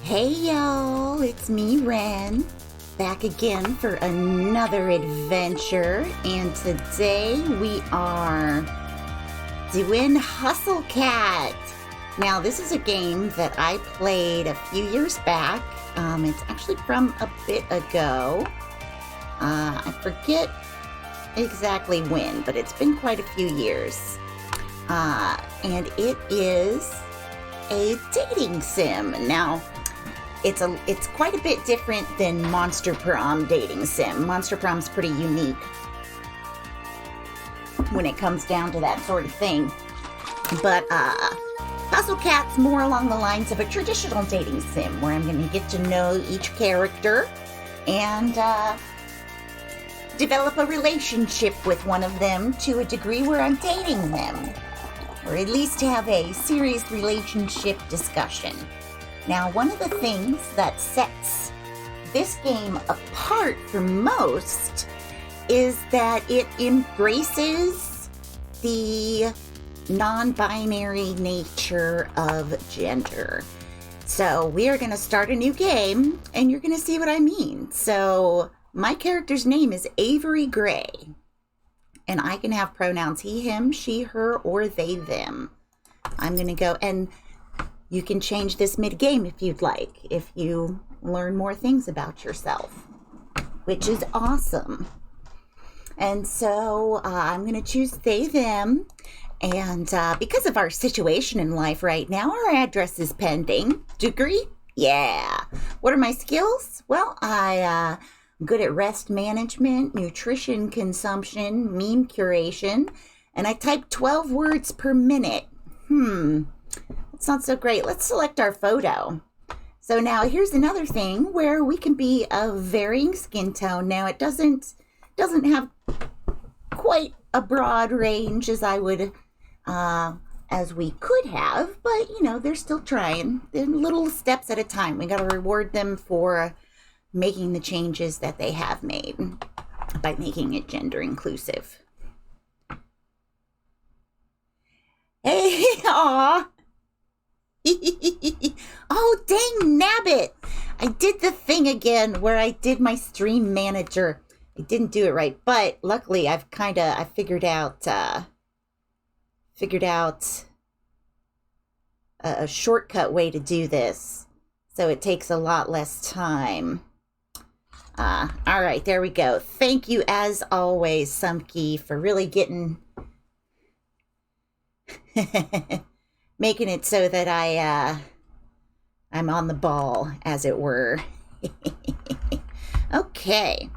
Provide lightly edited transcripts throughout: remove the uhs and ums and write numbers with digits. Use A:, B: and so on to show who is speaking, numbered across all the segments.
A: Hey y'all, it's me, Ren, back again for another adventure, and today we are doing Hustle Cat. Now, this is a game that I played a few years back. It's actually from a bit ago. I forget exactly when, but it's been quite a few years. And it is a dating sim. Now, it's quite a bit different than Monster Prom dating sim. Monster Prom's pretty unique when it comes down to that sort of thing. But Hustle Cat's more along the lines of a traditional dating sim, where I'm going to get to know each character and develop a relationship with one of them to a degree where I'm dating them, or at least have a serious relationship discussion. Now, one of the things that sets this game apart from most is that it embraces the non-binary nature of gender. So we are going to start a new game, and you're going to see what I mean. So my character's name is Avery Gray, and I can have pronouns he, him, she, her, or they, them. I'm going to go, and you can change this mid-game if you'd like, if you learn more things about yourself, which is awesome. And so I'm going to choose they, them, and because of our situation in life right now, our address is pending. Degree? Yeah. What are my skills? Well, I'm good at rest management, nutrition consumption, meme curation, and I type 12 words per minute. That's not so great. Let's select our photo. So now here's another thing where we can be of varying skin tone. Now it doesn't have quite a broad range as I would, as we could have, but you know, they're still trying. They're little steps at a time. We got to reward them for making the changes that they have made by making it gender inclusive. Hey, aw. Oh, dang nabbit. I did the thing again where I did my stream manager. I didn't do it right, but luckily I figured out a shortcut way to do this, so it takes a lot less time. All right, there we go. Thank you, as always, Sumkey, for really making it so that I'm on the ball, as it were. Okay,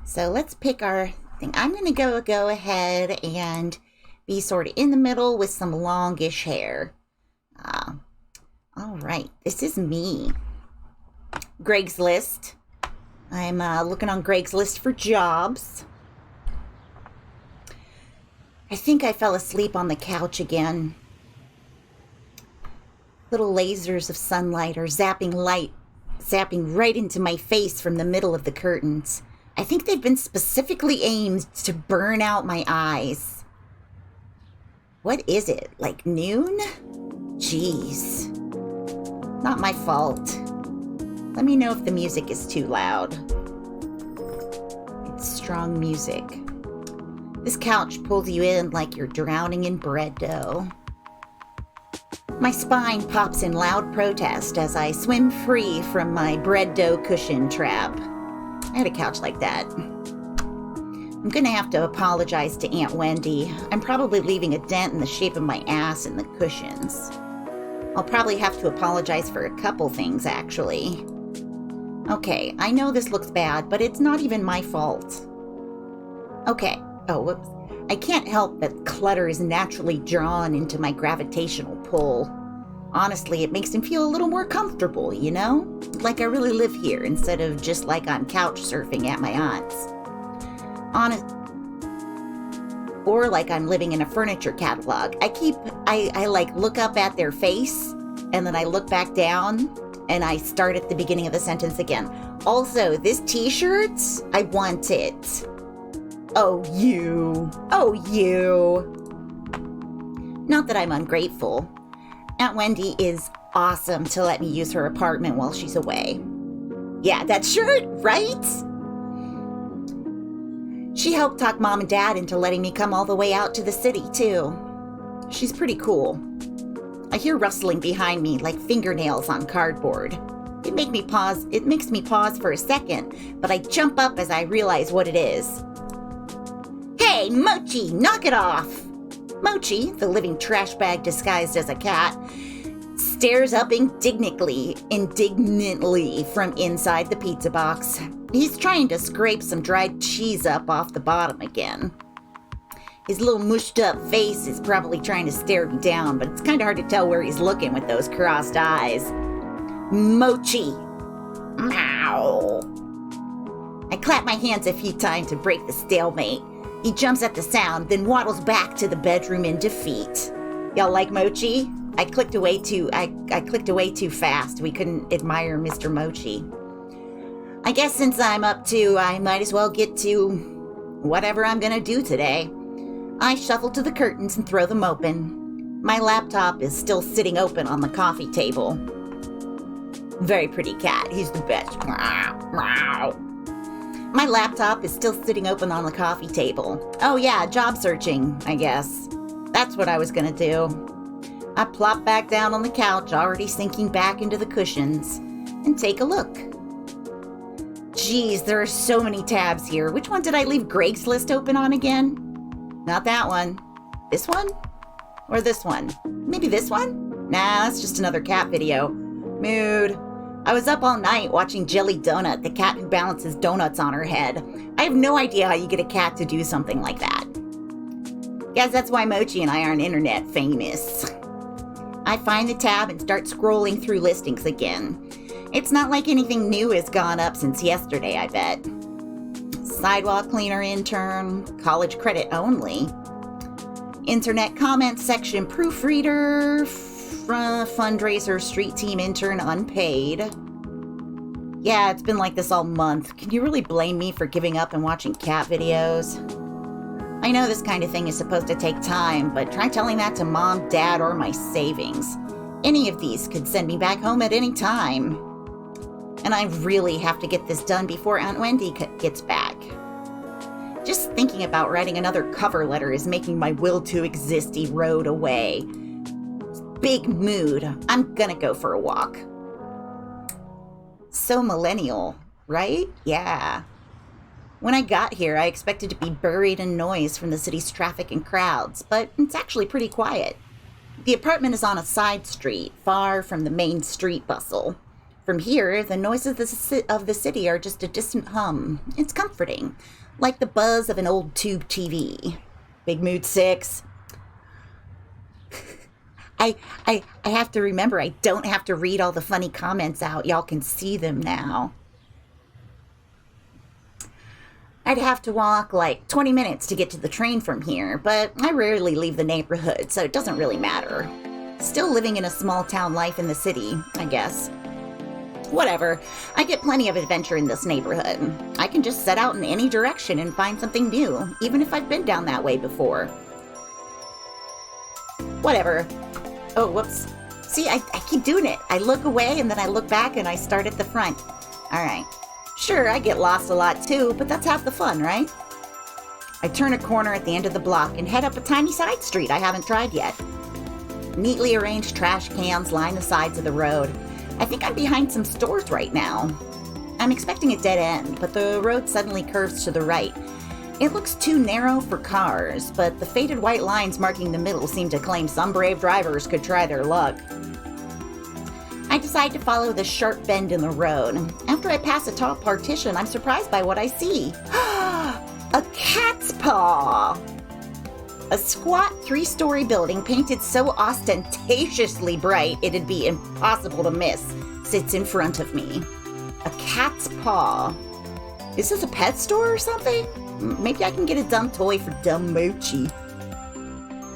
A: so let's pick our thing. I'm going to go ahead and be sort of in the middle with some longish hair. All right, this is me. Greg's List. I'm looking on Greg's List for jobs. I think I fell asleep on the couch again. Little lasers of sunlight are zapping right into my face from the middle of the curtains. I think they've been specifically aimed to burn out my eyes. What is it, like noon? Jeez. Not my fault. Let me know if the music is too loud. It's strong music. This couch pulls you in like you're drowning in bread dough. My spine pops in loud protest as I swim free from my bread dough cushion trap. I had a couch like that. I'm gonna have to apologize to Aunt Wendy. I'm probably leaving a dent in the shape of my ass in the cushions. I'll probably have to apologize for a couple things, actually. Okay, I know this looks bad, but it's not even my fault. Okay. Oh, whoops. I can't help but clutter is naturally drawn into my gravitational pull. Honestly, it makes him feel a little more comfortable, you know? Like I really live here instead of just like I'm couch surfing at my aunt's. Or like I'm living in a furniture catalog. I like look up at their face and then I look back down and I start at the beginning of the sentence again. Also, this t-shirt, I want it. Oh, you. Not that I'm ungrateful. Aunt Wendy is awesome to let me use her apartment while she's away. Yeah, that's sure, right? She helped talk Mom and Dad into letting me come all the way out to the city, too. She's pretty cool. I hear rustling behind me like fingernails on cardboard. It makes me pause for a second, but I jump up as I realize what it is. Hey, Mochi, knock it off! Mochi, the living trash bag disguised as a cat, stares up indignantly from inside the pizza box. He's trying to scrape some dried cheese up off the bottom again. His little mushed up face is probably trying to stare me down, but it's kind of hard to tell where he's looking with those crossed eyes. Mochi! Meow! I clap my hands a few times to break the stalemate. He jumps at the sound, then waddles back to the bedroom in defeat. Y'all like Mochi? I clicked away too fast. We couldn't admire Mr. Mochi. I guess since I'm up to, I might as well get to whatever I'm gonna do today. I shuffle to the curtains and throw them open. My laptop is still sitting open on the coffee table. Very pretty cat. He's the best. My laptop is still sitting open on the coffee table. Oh yeah, job searching, I guess. That's what I was gonna do. I plop back down on the couch, already sinking back into the cushions, and take a look. Geez, there are so many tabs here. Which one did I leave Greg's list open on again? Not that one. This one? Or this one? Maybe this one? Nah, that's just another cat video. Mood. I was up all night watching Jelly Donut, the cat who balances donuts on her head. I have no idea how you get a cat to do something like that. Guess that's why Mochi and I aren't internet famous. I find the tab and start scrolling through listings again. It's not like anything new has gone up since yesterday, I bet. Sidewalk cleaner intern, college credit only. Internet comment section proofreader, fundraiser street team intern unpaid. Yeah, it's been like this all month. Can you really blame me for giving up and watching cat videos? I know this kind of thing is supposed to take time, but try telling that to Mom, Dad, or my savings. Any of these could send me back home at any time. And I really have to get this done before Aunt Wendy gets back. Just thinking about writing another cover letter is making my will to exist erode away. Big mood. I'm gonna go for a walk. So millennial, right? Yeah. When I got here, I expected to be buried in noise from the city's traffic and crowds, but it's actually pretty quiet. The apartment is on a side street, far from the main street bustle. From here, the noises of the city are just a distant hum. It's comforting, like the buzz of an old tube TV. Big mood 6. I have to remember I don't have to read all the funny comments out. Y'all can see them now. I'd have to walk like 20 minutes to get to the train from here, but I rarely leave the neighborhood, so it doesn't really matter. Still living in a small town life in the city, I guess. Whatever, I get plenty of adventure in this neighborhood. I can just set out in any direction and find something new, even if I've been down that way before. Whatever. Oh, whoops. See, I keep doing it. I look away and then I look back and I start at the front. All right. Sure, I get lost a lot too, but that's half the fun, right? I turn a corner at the end of the block and head up a tiny side street I haven't tried yet. Neatly arranged trash cans line the sides of the road. I think I'm behind some stores right now. I'm expecting a dead end, but the road suddenly curves to the right. It looks too narrow for cars, but the faded white lines marking the middle seem to claim some brave drivers could try their luck. I decide to follow the sharp bend in the road. After I pass a tall partition, I'm surprised by what I see. A cat's paw! A squat 3-story building painted so ostentatiously bright it'd be impossible to miss sits in front of me. A cat's paw. Is this a pet store or something? Maybe I can get a dumb toy for dumb Mochi.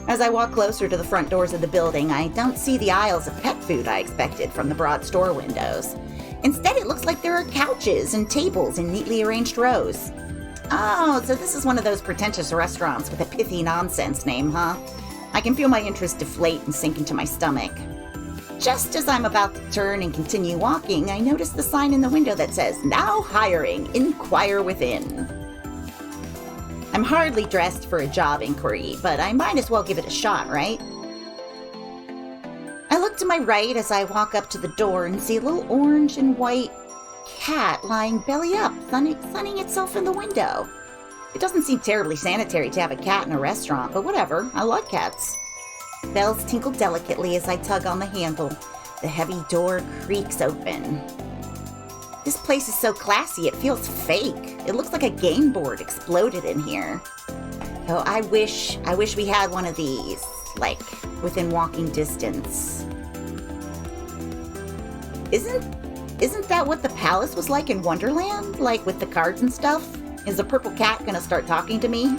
A: As I walk closer to the front doors of the building, I don't see the aisles of pet food I expected from the broad store windows. Instead, it looks like there are couches and tables in neatly arranged rows. Oh, so this is one of those pretentious restaurants with a pithy nonsense name, huh? I can feel my interest deflate and sink into my stomach. just as I'm about to turn and continue walking, I notice the sign in the window that says, "Now hiring, inquire within." I'm hardly dressed for a job inquiry, but I might as well give it a shot, right? I look to my right as I walk up to the door and see a little orange and white cat lying belly up, sunning itself in the window. It doesn't seem terribly sanitary to have a cat in a restaurant, but whatever, I love cats. Bells tinkle delicately as I tug on the handle. The heavy door creaks open. This place is so classy, it feels fake. It looks like a game board exploded in here. Oh, I wish we had one of these, like, within walking distance. Isn't that what the palace was like in Wonderland? Like, with the cards and stuff? Is the purple cat gonna start talking to me?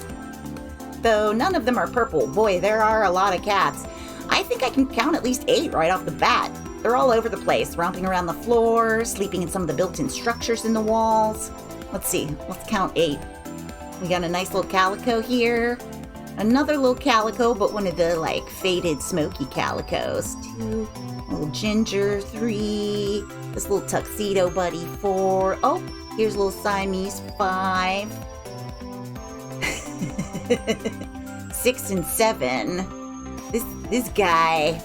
A: Though none of them are purple. Boy, there are a lot of cats. I think I can count at least 8 right off the bat. They're all over the place, romping around the floor, sleeping in some of the built-in structures in the walls. Let's see, let's count 8. We got a nice little calico here. Another little calico, but one of the, like, faded, smoky calicos. 2, little ginger, 3, this little tuxedo buddy, 4. Oh, here's little Siamese, 5. 6 and 7. This guy.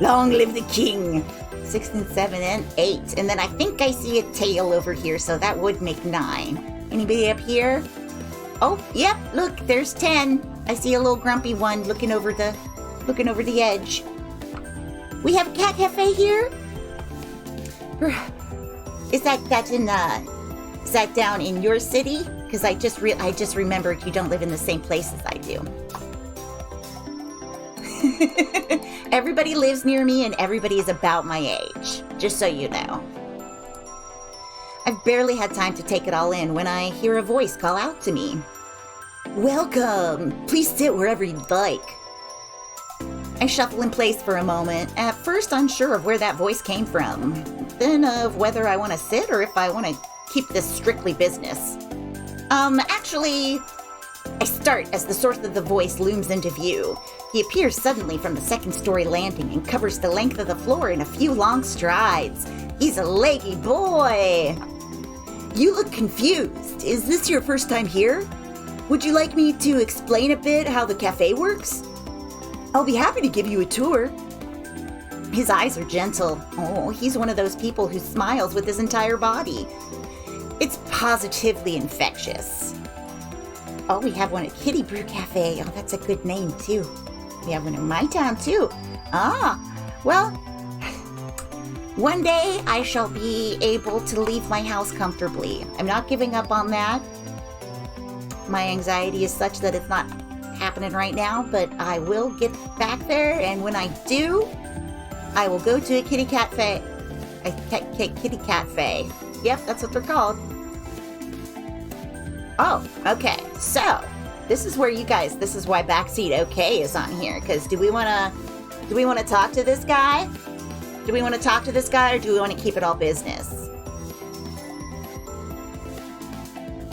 A: Long live the king. 6 and 7 and 8. And then I think I see a tail over here, so that would make 9. Anybody up here? Oh, yep, look, there's 10. I see a little grumpy one looking over the edge. We have a cat cafe here? Is that down in your city? Because I just remembered you don't live in the same place as I do. Everybody lives near me and everybody is about my age, just so you know. I've barely had time to take it all in when I hear a voice call out to me. "Welcome! Please sit wherever you'd like." I shuffle in place for a moment, at first unsure of where that voice came from, then of whether I want to sit or if I want to keep this strictly business. Actually, I start as the source of the voice looms into view. He appears suddenly from the second-story landing and covers the length of the floor in a few long strides. He's a leggy boy. "You look confused. Is this your first time here? Would you like me to explain a bit how the cafe works? I'll be happy to give you a tour." His eyes are gentle. Oh, he's one of those people who smiles with his entire body. It's positively infectious. Oh, we have one at Kitty Brew Cafe. Oh, that's a good name, too. We have one in my town, too. Ah, well, one day I shall be able to leave my house comfortably. I'm not giving up on that. My anxiety is such that it's not happening right now, but I will get back there, and when I do, I will go to a kitty cafe. Kitty cafe. Yep, that's what they're called. Oh, okay. So, this is why Backseat OK is on here. Because do we want to talk to this guy? Do we want to talk to this guy, or do we want to keep it all business?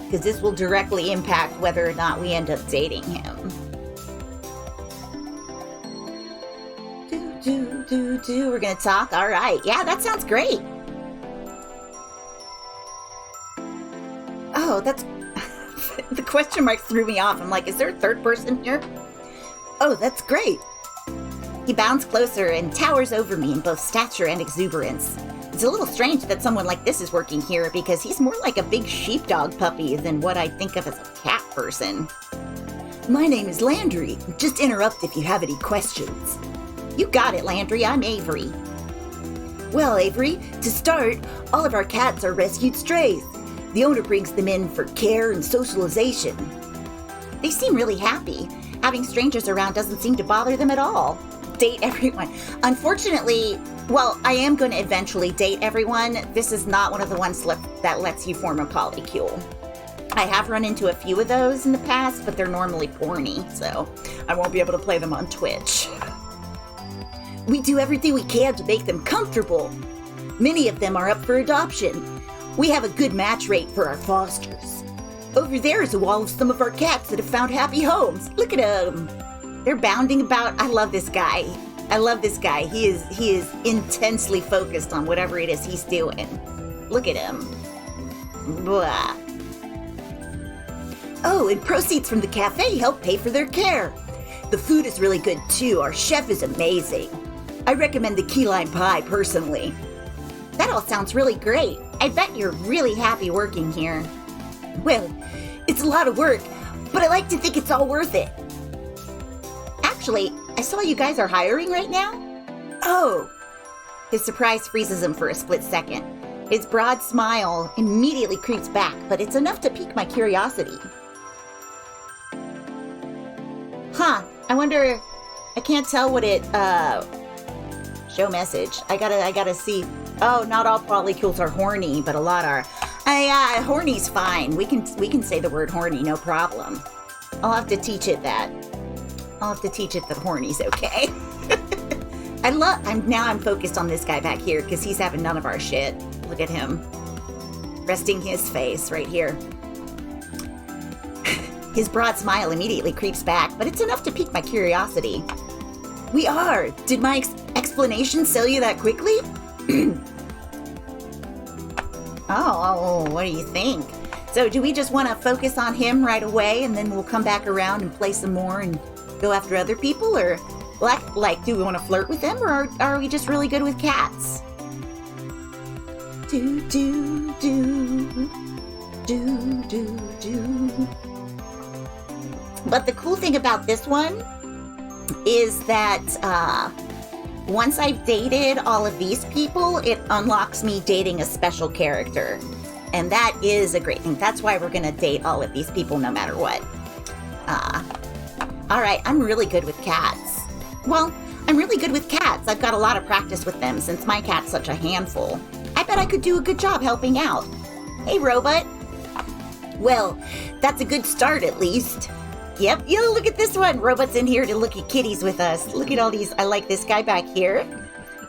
A: Because this will directly impact whether or not we end up dating him. We're gonna talk? All right. Yeah, that sounds great. Oh, that's... The question mark threw me off. I'm like, is there a third person here? Oh, that's great. He bounds closer and towers over me in both stature and exuberance. It's a little strange that someone like this is working here because he's more like a big sheepdog puppy than what I think of as a cat person. "My name is Landry. Just interrupt if you have any questions." "You got it, Landry. I'm Avery." "Well, Avery, to start, all of our cats are rescued strays. The owner brings them in for care and socialization." They seem really happy. Having strangers around doesn't seem to bother them at all. Date everyone. Unfortunately, well, I am going to eventually date everyone. This is not one of the ones that lets you form a polycule. I have run into a few of those in the past, but they're normally porny, so I won't be able to play them on Twitch. "We do everything we can to make them comfortable. Many of them are up for adoption. We have a good match rate for our fosters. Over there is a wall of some of our cats that have found happy homes. Look at them. They're bounding about. I love this guy. I love this guy. He is intensely focused on whatever it is he's doing. Look at him. Blah. Oh, and proceeds from the cafe help pay for their care. The food is really good too. Our chef is amazing. I recommend the key lime pie personally. That all sounds really great. I bet you're really happy working here. Well, it's a lot of work, but I like to think it's all worth it. Actually, I saw you guys are hiring right now. Oh. His surprise freezes him for a split second. His broad smile immediately creeps back, but it's enough to pique my curiosity. Huh, I wonder, I can't tell what it, show message. I gotta see. Oh, not all polycules are horny, but a lot are. Horny's fine. We can say the word horny, no problem. I'll have to teach it that. I'll have to teach it that horny's okay. I'm focused on this guy back here because he's having none of our shit. Look at him. Resting his face right here. His broad smile immediately creeps back, but it's enough to pique my curiosity. We are. Did my explanation sell you that quickly? Oh, what do you think? So do we just want to focus on him right away and then we'll come back around and play some more and go after other people? Or like do we want to flirt with them, or are we just really good with cats? Do, do, do, do, do, do. But the cool thing about this one is that once I've dated all of these people, it unlocks me dating a special character. And that is a great thing. That's why we're going to date all of these people no matter what. All right, I'm really good with cats. Well, I'm really good with cats. I've got a lot of practice with them since my cat's such a handful. I bet I could do a good job helping out. Hey, Robot. Well, that's a good start at least. Yep, look at this one. Robot's in here to look at kitties with us. Look at all these. I like this guy back here.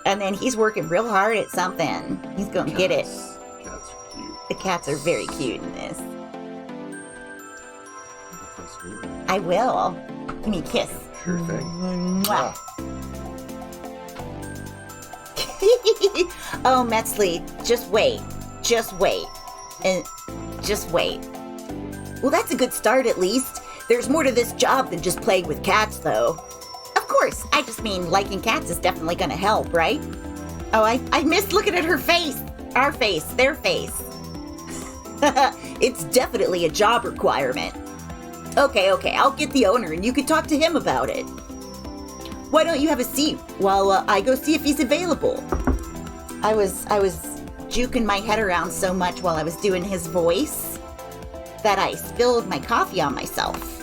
A: And then he's working real hard at something. He's going to get it.
B: Cats are cute.
A: The cats are very cute in this.
B: That's
A: I will. Give me a kiss.
B: sure thing.
A: Mwah. Oh, Metzley, just wait. Just wait. And just wait. Well, that's a good start at least. There's more to this job than just playing with cats, though. Of course, I just mean liking cats is definitely going to help, right? Oh, I missed looking at her face. Our face, their face. It's definitely a job requirement. Okay, I'll get the owner and you can talk to him about it. Why don't you have a seat while I go see if he's available? I was juking my head around so much while I was doing his voice that I spilled my coffee on myself.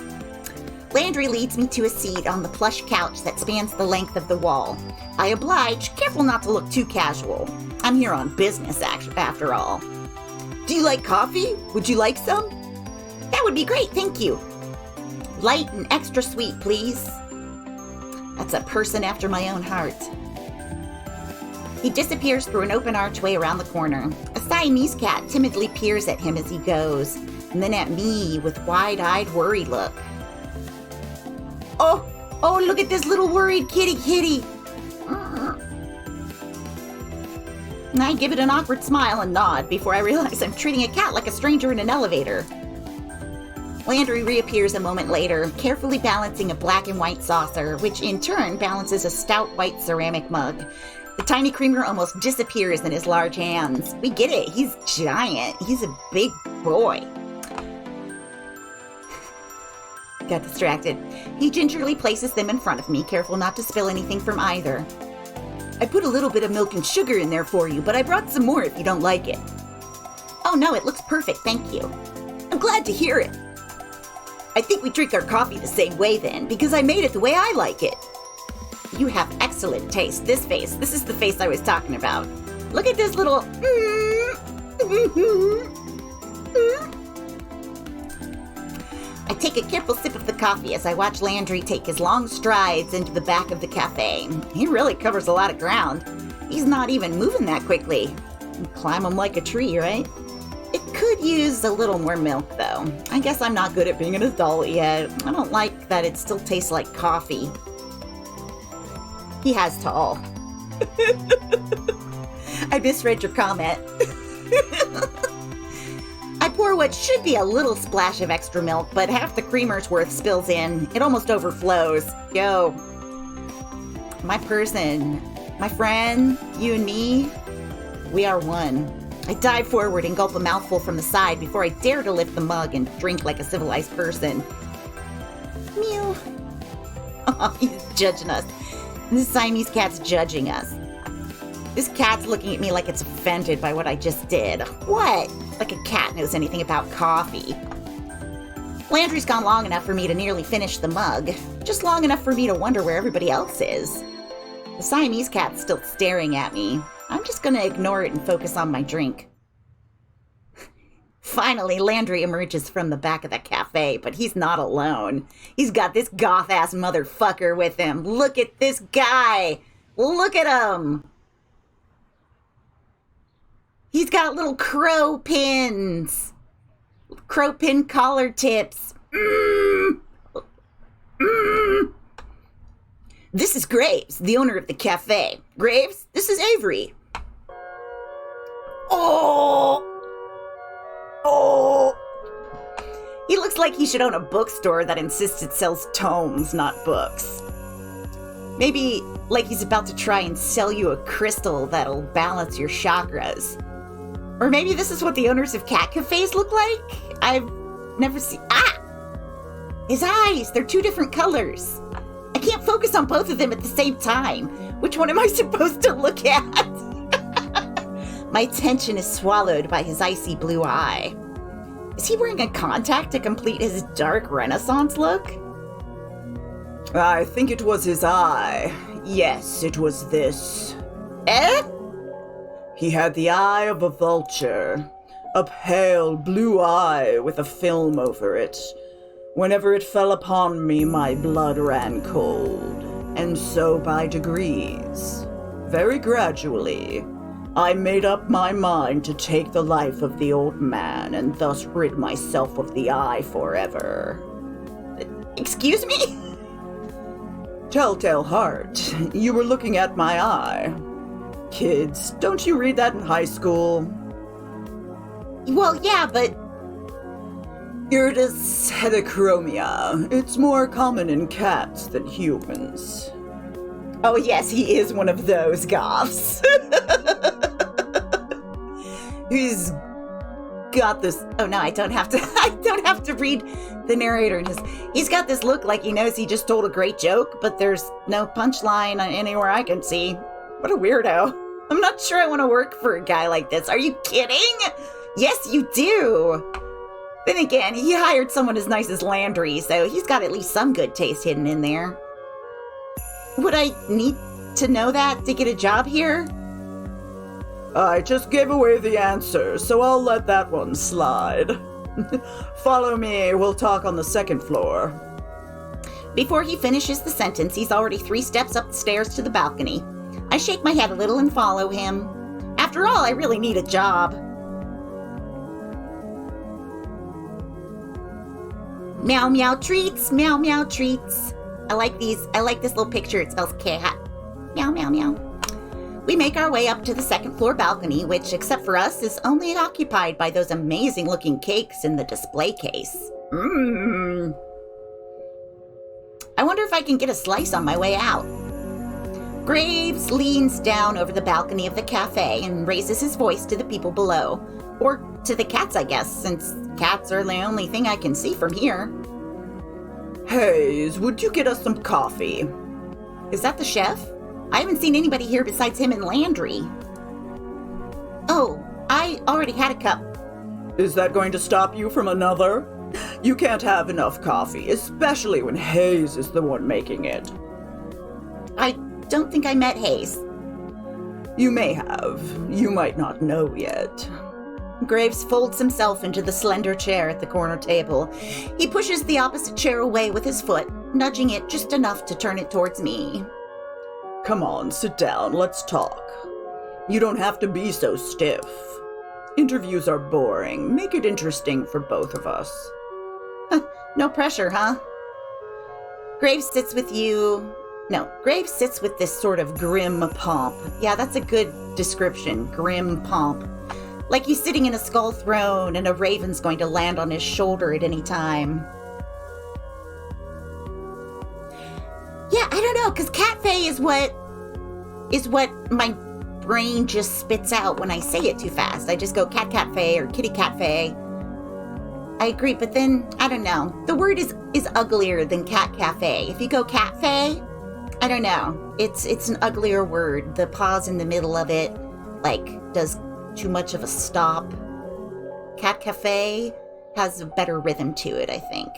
A: Landry leads me to a seat on the plush couch that spans the length of the wall. I oblige, careful not to look too casual. I'm here on business, after all. Do you like coffee? Would you like some? That would be great, thank you. Light and extra sweet, please. That's a person after my own heart. He disappears through an open archway around the corner. A Siamese cat timidly peers at him as he goes, and then at me with wide-eyed worried look. Oh, look at this little worried kitty. And I give it an awkward smile and nod before I realize I'm treating a cat like a stranger in an elevator. Landry reappears a moment later, carefully balancing a black and white saucer, which in turn balances a stout white ceramic mug. The tiny creamer almost disappears in his large hands. We get it, he's giant. He's a big boy. Got distracted. He gingerly places them in front of me, careful not to spill anything from either. I put a little bit of milk and sugar in there for you, but I brought some more if you don't like it. Oh no, it looks perfect, thank you. I'm glad to hear it. I think we drink our coffee the same way then, because I made it the way I like it. You have excellent taste. This is the face I was talking about. Look at this little... I take a careful sip of the coffee as I watch Landry take his long strides into the back of the cafe. He really covers a lot of ground. He's not even moving that quickly. Climb him like a tree, right? It could use a little more milk, though. I guess I'm not good at being an adult yet. I don't like that it still tastes like coffee. He has to all. I misread your comment. I pour what should be a little splash of extra milk, but half the creamer's worth spills in. It almost overflows. Yo. My person, my friend, you and me, we are one. I dive forward and gulp a mouthful from the side before I dare to lift the mug and drink like a civilized person. Mew. Oh, he's judging us. This Siamese cat's judging us. This cat's looking at me like it's offended by what I just did. What? Like a cat knows anything about coffee. Landry's gone long enough for me to nearly finish the mug. Just long enough for me to wonder where everybody else is. The Siamese cat's still staring at me. I'm just gonna ignore it and focus on my drink. Finally, Landry emerges from the back of the cafe, but he's not alone. He's got this goth-ass motherfucker with him. Look at this guy! Look at him! He's got little crow pins. Crow pin collar tips. This is Graves, the owner of the cafe. Graves, this is Avery. Oh! He looks like he should own a bookstore that insists it sells tomes, not books. Maybe like he's about to try and sell you a crystal that'll balance your chakras. Or maybe this is what the owners of cat cafes look like? I've never seen... His eyes! They're two different colors. I can't focus on both of them at the same time. Which one am I supposed to look at? My attention is swallowed by his icy blue eye. Is he wearing a contact to complete his dark Renaissance look? I think it was his eye. Yes, it was this. Eh? He had the eye of a vulture, a pale blue eye with a film over it. Whenever it fell upon me, my blood ran cold, and so by degrees, very gradually, I made up my mind to take the life of the old man and thus rid myself of the eye forever. Excuse me? Telltale heart, you were looking at my eye. Kids, don't you read that in high school? Well, yeah, but... Iridus heterochromia. It's more common in cats than humans. Oh yes, he is one of those goths. He's got this... Oh no, I don't have to read the narrator in his... He's got this look like he knows he just told a great joke, but there's no punchline anywhere I can see. What a weirdo. I'm not sure I want to work for a guy like this. Are you kidding? Yes, you do. Then again, he hired someone as nice as Landry, so he's got at least some good taste hidden in there. Would I need to know that to get a job here? I just gave away the answer, so I'll let that one slide. Follow me, we'll talk on the second floor. Before he finishes the sentence, he's already 3 steps up the stairs to the balcony. I shake my head a little and follow him. After all, I really need a job. Meow meow treats, meow meow treats. I like these. I like this little picture. It spells cat. Meow meow meow. We make our way up to the second floor balcony, which, except for us, is only occupied by those amazing looking cakes in the display case. Mmm. I wonder if I can get a slice on my way out. Graves leans down over the balcony of the cafe and raises his voice to the people below. Or to the cats, I guess, since cats are the only thing I can see from here. Hayes, would you get us some coffee? Is that the chef? I haven't seen anybody here besides him and Landry. Oh, I already had a cup. Is that going to stop you from another? You can't have enough coffee, especially when Hayes is the one making it. I don't think I met Hayes. You may have. You might not know yet. Graves folds himself into the slender chair at the corner table. He pushes the opposite chair away with his foot, nudging it just enough to turn it towards me. Come on, sit down, let's talk. You don't have to be so stiff. Interviews are boring. Make it interesting for both of us. No pressure, huh? Graves sits with you No, Graves sits with this sort of grim pomp. Yeah, that's a good description, grim pomp. Like he's sitting in a skull throne and a raven's going to land on his shoulder at any time. Yeah, I don't know, because cafe is what my brain just spits out when I say it too fast. I just go cat cafe or kitty cafe. I agree, but then, I don't know. The word is uglier than cat cafe. If you go cafe, I don't know. It's an uglier word. The pause in the middle of it, does too much of a stop. Cat cafe has a better rhythm to it, I think.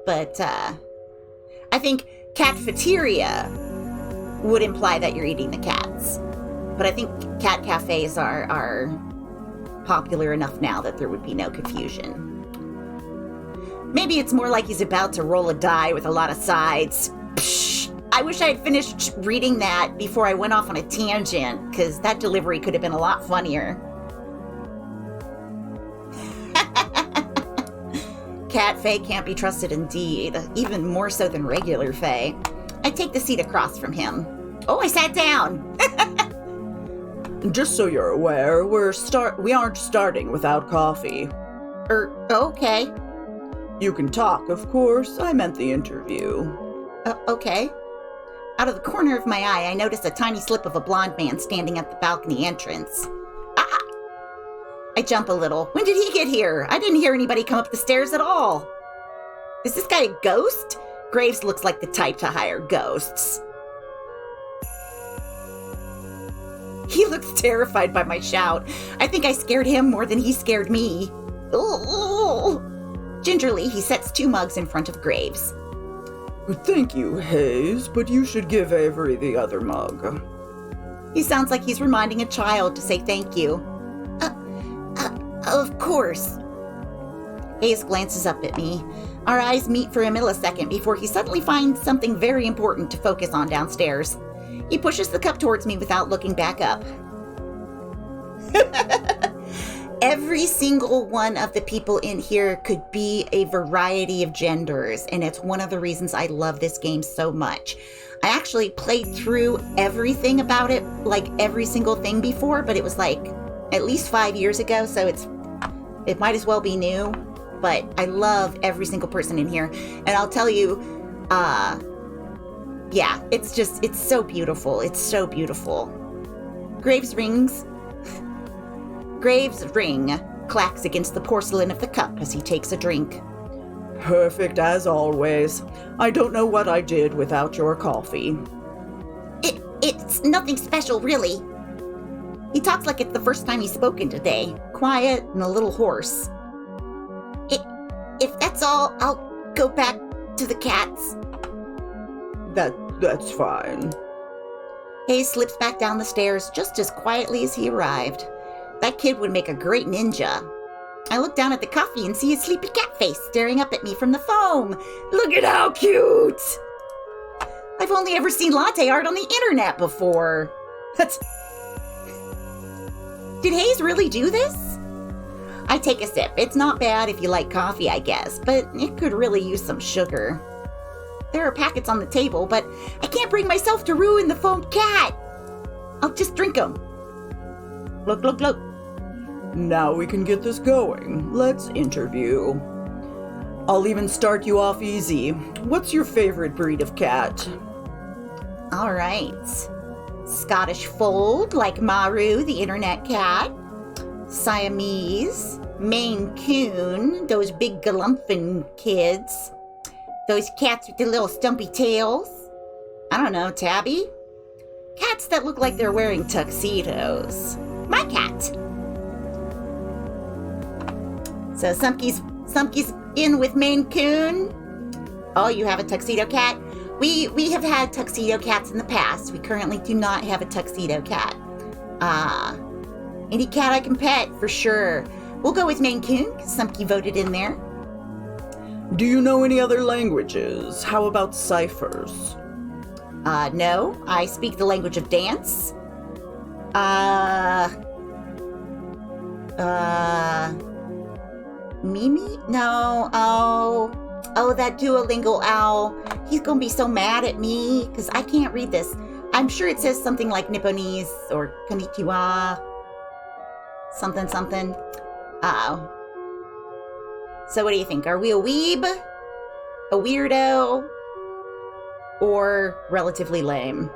A: But, I think catfeteria would imply that you're eating the cats. But I think cat cafes are popular enough now that there would be no confusion. Maybe it's more like he's about to roll a die with a lot of sides. Psh, I wish I had finished reading that before I went off on a tangent, because that delivery could have been a lot funnier. Cat Faye can't be trusted indeed, even more so than regular Faye. I take the seat across from him. Oh, I sat down!
C: Just so you're aware, we aren't starting without coffee.
A: Okay.
C: You can talk, of course. I meant the interview.
A: Okay. Out of the corner of my eye, I notice a tiny slip of a blonde man standing at the balcony entrance. I jump a little. When did he get here? I didn't hear anybody come up the stairs at all. Is this guy a ghost? Graves looks like the type to hire ghosts. He looks terrified by my shout. I think I scared him more than he scared me. Ooh. Gingerly, he sets 2 mugs in front of Graves.
C: Thank you, Hayes, but you should give Avery the other mug.
A: He sounds like he's reminding a child to say thank you. Of course. Hayes glances up at me. Our eyes meet for a millisecond before he suddenly finds something very important to focus on downstairs. He pushes the cup towards me without looking back up. Every single one of the people in here could be a variety of genders, and it's one of the reasons I love this game so much. I actually played through everything about it, like every single thing before, but it was like at least 5 years ago, so it might as well be new. But I love every single person in here, and I'll tell you, yeah, it's so beautiful. It's so beautiful. Graves' ring clacks against the porcelain of the cup as he takes a drink.
C: Perfect as always. I don't know what I did without your coffee.
A: It's nothing special, really. He talks like it's the first time he's spoken today. Quiet and a little hoarse. If that's all, I'll go back to the cats.
C: That's fine.
A: Hayes slips back down the stairs just as quietly as he arrived. That kid would make a great ninja. I look down at the coffee and see a sleepy cat face staring up at me from the foam. Look at how cute! I've only ever seen latte art on the internet before. Did Hayes really do this? I take a sip. It's not bad if you like coffee, I guess, but it could really use some sugar. There are packets on the table, but I can't bring myself to ruin the foamed cat. I'll just drink them. Look, look, look.
C: Now we can get this going. Let's interview. I'll even start you off easy. What's your favorite breed of cat?
A: All right. Scottish Fold, like Maru, the internet cat. Siamese. Maine Coon, those big galumphing kids. Those cats with the little stumpy tails. I don't know, Tabby? Cats that look like they're wearing tuxedos. My cat. So Sumpky's in with Maine Coon. Oh, you have a tuxedo cat? We have had tuxedo cats in the past. We currently do not have a tuxedo cat. Any cat I can pet, for sure. We'll go with Maine Coon, because Sumpky voted in there.
C: Do you know any other languages? How about ciphers?
A: No. I speak the language of dance. Mimi? No. Oh, that Duolingo owl. He's gonna be so mad at me because I can't read this. I'm sure it says something like Nipponese or Konnichiwa. Something, something. Uh-oh. So what do you think? Are we a weeb? A weirdo? Or relatively lame?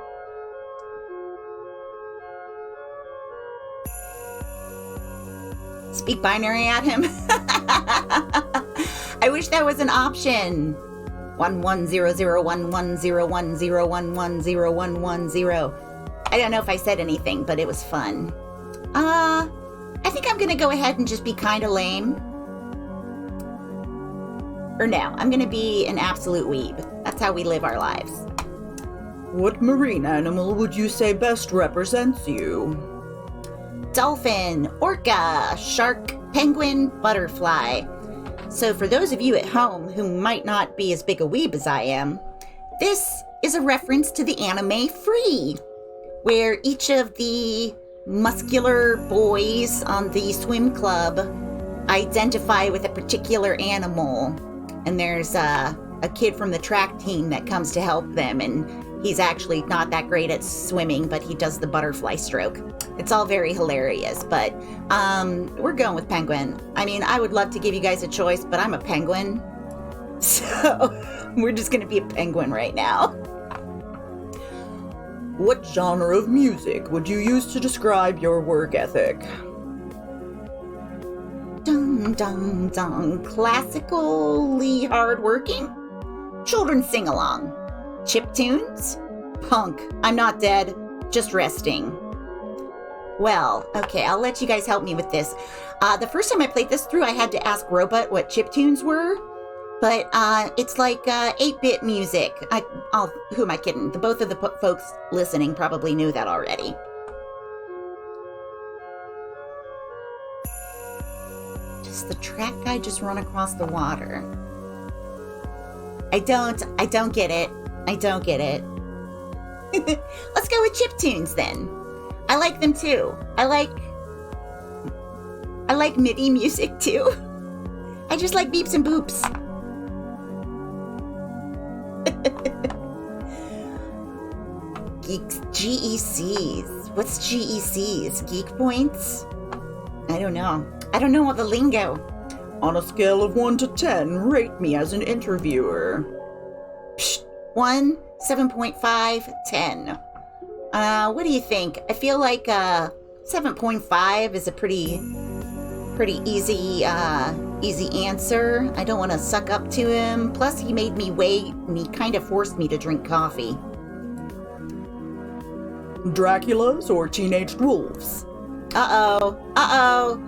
A: Speak binary at him? I wish that was an option. 1100110110110110. I don't know if I said anything, but it was fun. I think I'm gonna go ahead and just be kinda lame. Or no, I'm gonna be an absolute weeb. That's how we live our lives.
C: What marine animal would you say best represents you?
A: Dolphin, orca, shark, penguin, butterfly. So for those of you at home who might not be as big a weeb as I am, this is a reference to the anime Free, where each of the muscular boys on the swim club identify with a particular animal. And there's a kid from the track team that comes to help them, and he's actually not that great at swimming, but he does the butterfly stroke. It's all very hilarious, but we're going with penguin. I mean, I would love to give you guys a choice, but I'm a penguin. So we're just going to be a penguin right now.
C: What genre of music would you use to describe your work ethic?
A: Dun, dun, dun. Classically hardworking. Children's sing-along. Chiptunes. Punk. I'm not dead, just resting. Well, okay, I'll let you guys help me with this. The first time I played this through, I had to ask Robot what chiptunes were. But it's like 8-bit music. Who am I kidding? Both of the folks listening probably knew that already. Does the track guy just run across the water? I don't get it. I don't get it. Let's go with chiptunes then. I like them too. I like MIDI music too. I just like beeps and boops. Geeks, GECs. What's GECs? Geek points? I don't know. I don't know all the lingo.
C: On a scale of 1 to 10, rate me as an interviewer.
A: 1, 7.5, 10. What do you think? I feel like 7.5 is a pretty easy answer. I don't want to suck up to him. Plus, he made me wait, and he kind of forced me to drink coffee.
C: Draculas or teenaged wolves?
A: Uh-oh,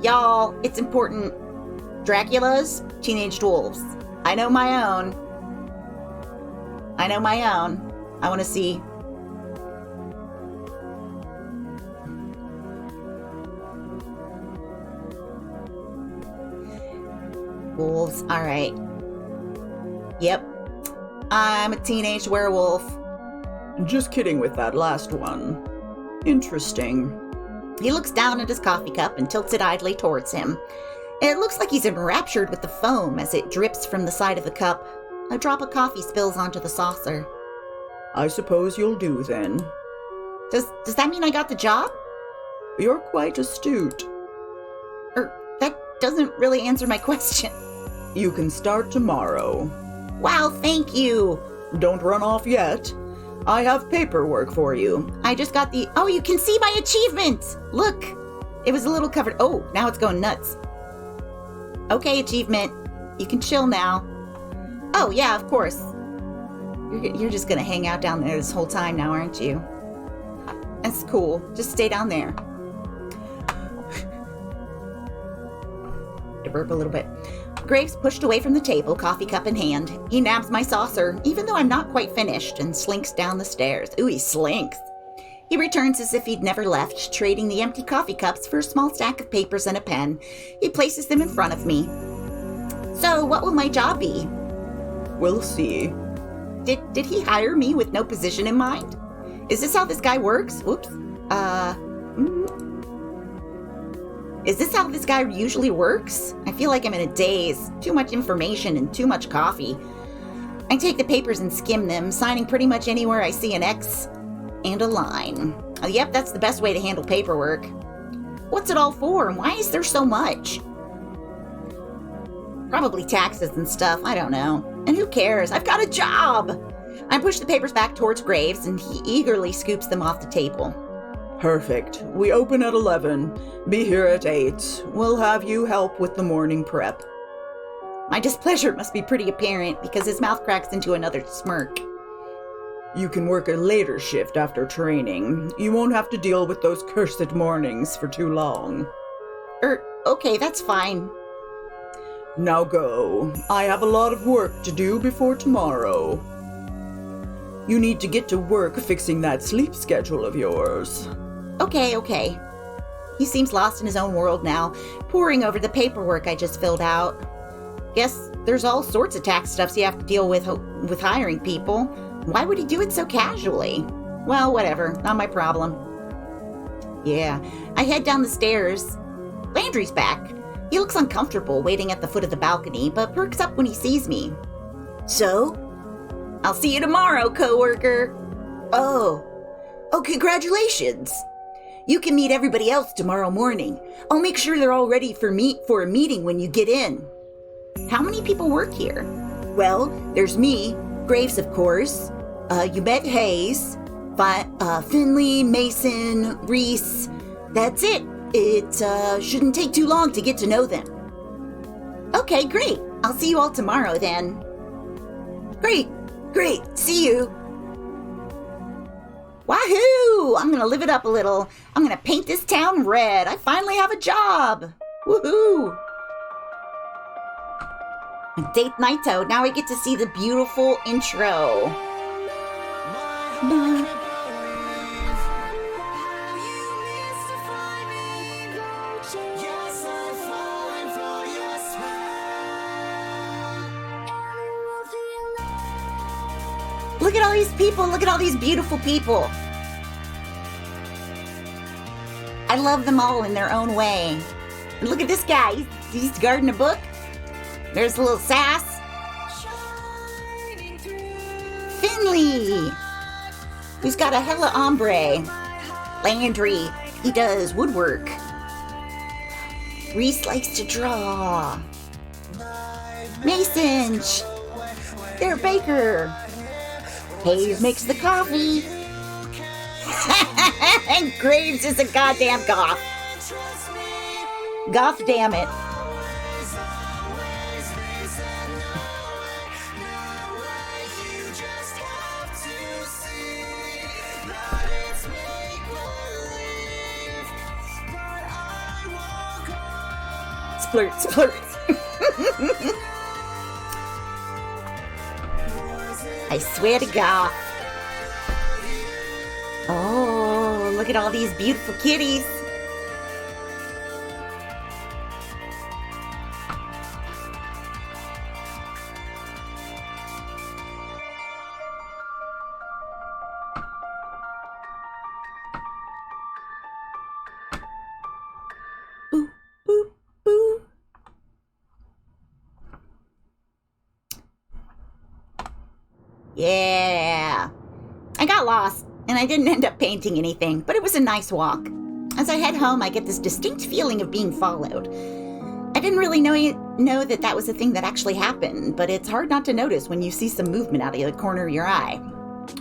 A: y'all, it's important. Draculas, teenaged wolves. I know my own. I want to see. Wolves, all right. Yep, I'm a teenage werewolf.
C: Just kidding with that last one. Interesting.
A: He looks down at his coffee cup and tilts it idly towards him. It looks like he's enraptured with the foam as it drips from the side of the cup. A drop of coffee spills onto the saucer.
C: I suppose you'll do then.
A: Does that mean I got the job?
C: You're quite astute.
A: That doesn't really answer my question.
C: You can start tomorrow.
A: Wow, thank you.
C: Don't run off yet. I have paperwork for you.
A: I just got the... Oh, you can see my achievement! Look! It was a little covered... Oh, now it's going nuts. Okay, achievement. You can chill now. Oh, yeah, of course. You're just gonna hang out down there this whole time now, aren't you? That's cool. Just stay down there. To burp a little bit. Graves pushed away from the table, coffee cup in hand. He nabs my saucer, even though I'm not quite finished, and slinks down the stairs. Ooh, he slinks. He returns as if he'd never left, trading the empty coffee cups for a small stack of papers and a pen. He places them in front of me. So, what will my job be?
C: We'll see.
A: Did he hire me with no position in mind? Is this how this guy works? Whoops. Is this how this guy usually works? I feel like I'm in a daze. Too much information and too much coffee. I take the papers and skim them, signing pretty much anywhere I see an X and a line. Yep, that's the best way to handle paperwork. What's it all for, and why is there so much? Probably taxes and stuff, I don't know. And who cares? I've got a job! I push the papers back towards Graves, and he eagerly scoops them off the table.
C: Perfect. We open at 11. Be here at 8. We'll have you help with the morning prep.
A: My displeasure must be pretty apparent because his mouth cracks into another smirk.
C: You can work a later shift after training. You won't have to deal with those cursed mornings for too long.
A: Okay, that's fine.
C: Now go. I have a lot of work to do before tomorrow. You need to get to work fixing that sleep schedule of yours.
A: Okay. He seems lost in his own world now, poring over the paperwork I just filled out. Guess there's all sorts of tax stuffs you have to deal with hiring people. Why would he do it so casually? Well, whatever, not my problem. Yeah, I head down the stairs. Landry's back. He looks uncomfortable waiting at the foot of the balcony, but perks up when he sees me. So? I'll see you tomorrow, coworker. Oh, congratulations. You can meet everybody else tomorrow morning. I'll make sure they're all ready for a meeting when you get in. How many people work here? Well, there's me, Graves, of course. You met Hayes, Finley, Mason, Reese. That's it. It shouldn't take too long to get to know them. Okay, great. I'll see you all tomorrow then. Great. See you. Wahoo! I'm gonna live it up a little. I'm gonna paint this town red. I finally have a job. Woohoo! Date Naito. Now I get to see the beautiful intro. Look at all these people. Look at all these beautiful people. I love them all in their own way. And look at this guy. He's guarding a book. There's a little sass. Finley, who's got a hella ombre. Landry, he does woodwork. Reese likes to draw. Mason, they're a baker. Hayes makes the coffee. And Graves is a goddamn goth. Goth damn it. Splurt. I swear to God. Oh, look at all these beautiful kitties. Boo, boo, boo. Yeah. I got lost, and I didn't end up painting anything, but it was a nice walk. As I head home, I get this distinct feeling of being followed. I didn't really know that was a thing that actually happened, but it's hard not to notice when you see some movement out of the corner of your eye.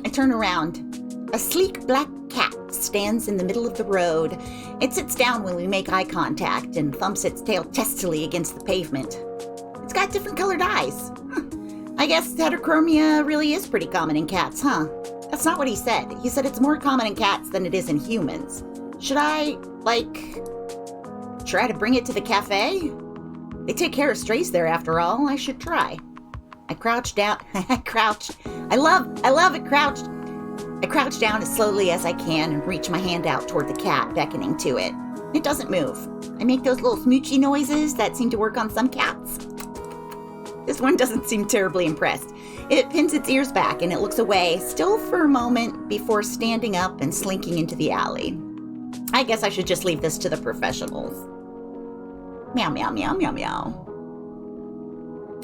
A: I turn around. A sleek black cat stands in the middle of the road. It sits down when we make eye contact and thumps its tail testily against the pavement. It's got different colored eyes. I guess heterochromia really is pretty common in cats, huh? That's not what he said. He said it's more common in cats than it is in humans. Should I, try to bring it to the cafe? They take care of strays there after all. I should try. I crouch down. I love it, crouched. I crouch down as slowly as I can and reach my hand out toward the cat, beckoning to it. It doesn't move. I make those little smoochy noises that seem to work on some cats. This one doesn't seem terribly impressed. It pins its ears back and it looks away, still for a moment before standing up and slinking into the alley. I guess I should just leave this to the professionals. Meow, meow, meow, meow, meow.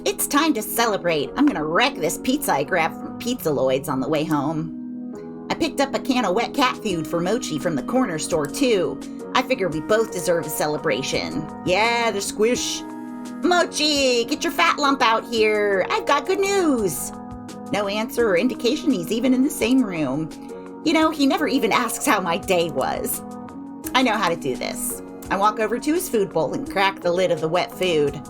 A: It's time to celebrate. I'm gonna wreck this pizza I grabbed from Pizzaloids on the way home. I picked up a can of wet cat food for Mochi from the corner store, too. I figure we both deserve a celebration. Yeah, the squish. Mochi, get your fat lump out here. I've got good news. No answer or indication he's even in the same room. You know, he never even asks how my day was. I know how to do this. I walk over to his food bowl and crack the lid of the wet food.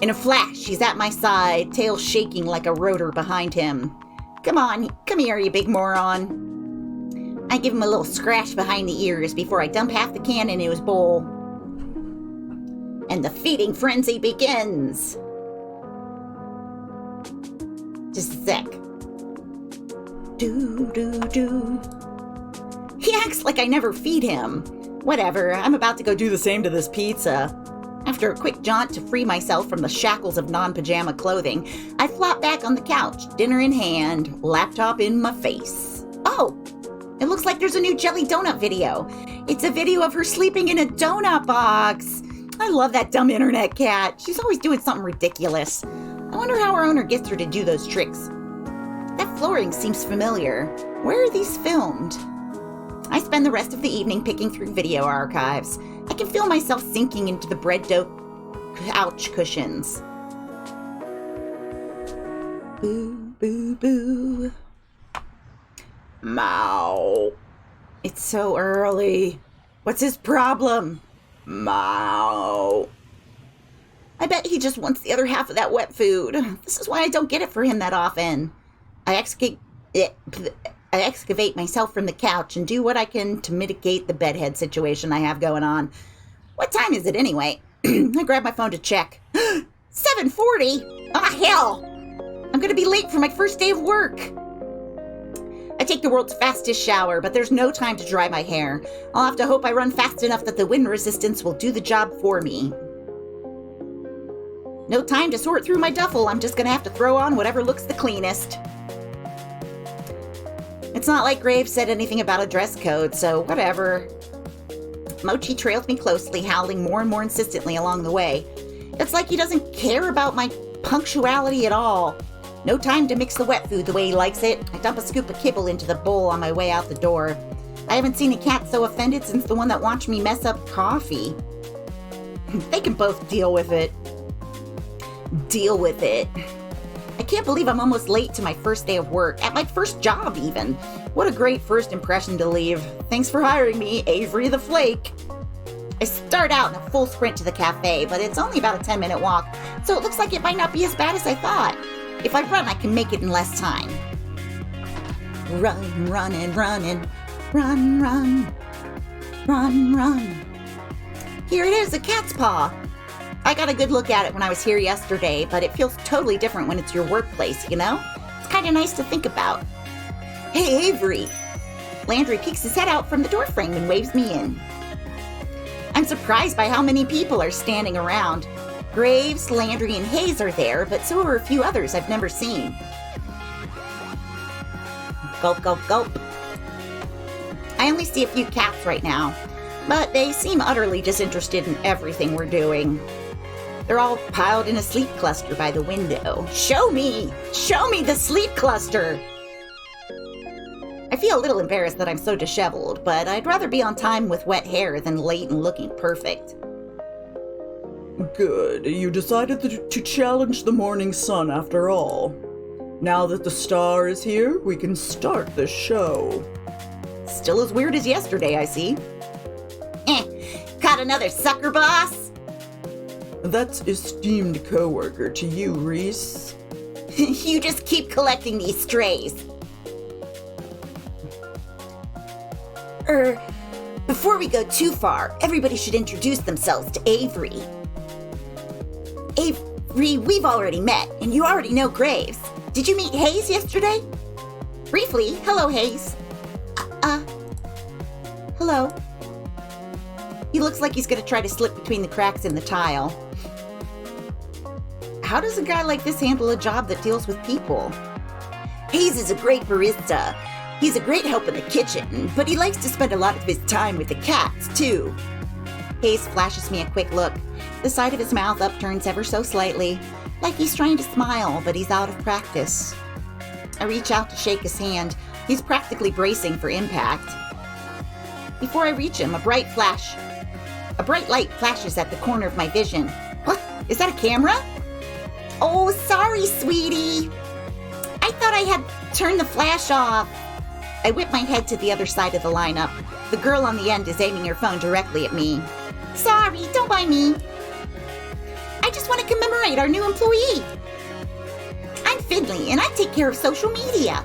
A: In a flash, he's at my side, tail shaking like a rotor behind him. Come on, come here, you big moron. I give him a little scratch behind the ears before I dump half the can into his bowl. And the feeding frenzy begins. Just a sec. Do. He acts like I never feed him. Whatever, I'm about to go do the same to this pizza. After a quick jaunt to free myself from the shackles of non-pajama clothing, I flop back on the couch, dinner in hand, laptop in my face. Oh, it looks like there's a new Jelly Donut video. It's a video of her sleeping in a donut box. I love that dumb internet cat. She's always doing something ridiculous. I wonder how her owner gets her to do those tricks. That flooring seems familiar. Where are these filmed? I spend the rest of the evening picking through video archives. I can feel myself sinking into the bread dough couch cushions. Boo, boo, boo. Mow. It's so early. What's his problem? Mow. I bet he just wants the other half of that wet food. This is why I don't get it for him that often. I excavate myself from the couch and do what I can to mitigate the bedhead situation I have going on. What time is it anyway? I grab my phone to check. 7:40? Ah, hell! I'm gonna be late for my first day of work. I take the world's fastest shower, but there's no time to dry my hair. I'll have to hope I run fast enough that the wind resistance will do the job for me. No time to sort through my duffel. I'm just gonna have to throw on whatever looks the cleanest. It's not like Graves said anything about a dress code, so whatever. Mochi trails me closely, howling more and more insistently along the way. It's like he doesn't care about my punctuality at all. No time to mix the wet food the way he likes it. I dump a scoop of kibble into the bowl on my way out the door. I haven't seen a cat so offended since the one that watched me mess up coffee. They can both deal with it. Deal with it. I can't believe I'm almost late to my first day of work, at my first job even. What a great first impression to leave. Thanks for hiring me, Avery the Flake. I start out in a full sprint to the cafe, but it's only about a 10-minute walk, so it looks like it might not be as bad as I thought. If I run, I can make it in less time. Run, running, running, run, run, run, run. Here it is, a cat's paw. I got a good look at it when I was here yesterday, but it feels totally different when it's your workplace, you know? It's kind of nice to think about. Hey, Avery. Landry peeks his head out from the doorframe and waves me in. I'm surprised by how many people are standing around. Graves, Landry, and Hayes are there, but so are a few others I've never seen. Gulp, gulp, gulp. I only see a few cats right now, but they seem utterly disinterested in everything we're doing. They're all piled in a sleep cluster by the window. Show me! Show me the sleep cluster! I feel a little embarrassed that I'm so disheveled, but I'd rather be on time with wet hair than late and looking perfect.
C: Good. You decided to challenge the morning sun after all. Now that the star is here, we can start the show.
A: Still as weird as yesterday, I see. Caught another sucker, boss?
C: That's esteemed coworker to you, Reese.
A: You just keep collecting these strays. Before we go too far, everybody should introduce themselves to Avery. Avery, we've already met, and you already know Graves. Did you meet Hayes yesterday? Briefly, hello, Hayes. Hello. He looks like he's gonna try to slip between the cracks in the tile. How does a guy like this handle a job that deals with people? Hayes is a great barista. He's a great help in the kitchen, but he likes to spend a lot of his time with the cats, too. Hayes flashes me a quick look. The side of his mouth upturns ever so slightly. like he's trying to smile, but he's out of practice. I reach out to shake his hand. He's practically bracing for impact. Before I reach him, a bright light flashes at the corner of my vision. What? Is that a camera? Oh, sorry, sweetie. I thought I had turned the flash off. I whip my head to the other side of the lineup. The girl on the end is aiming her phone directly at me. Sorry, don't mind me. I just want to commemorate our new employee. I'm Finley, and I take care of social media.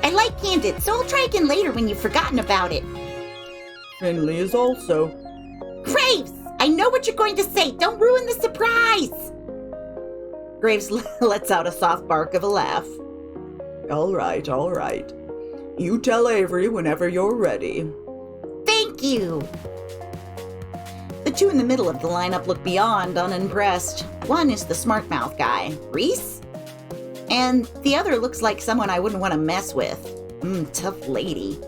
A: I like Candid, so I'll try again later when you've forgotten about it.
C: Finley is also.
A: Graves, I know what you're going to say. Don't ruin the surprise. Graves lets out a soft bark of a laugh.
C: All right. You tell Avery whenever you're ready.
A: Thank you. The two in the middle of the lineup look beyond unimpressed. One is the smart mouth guy, Reese, and the other looks like someone I wouldn't want to mess with. Tough lady.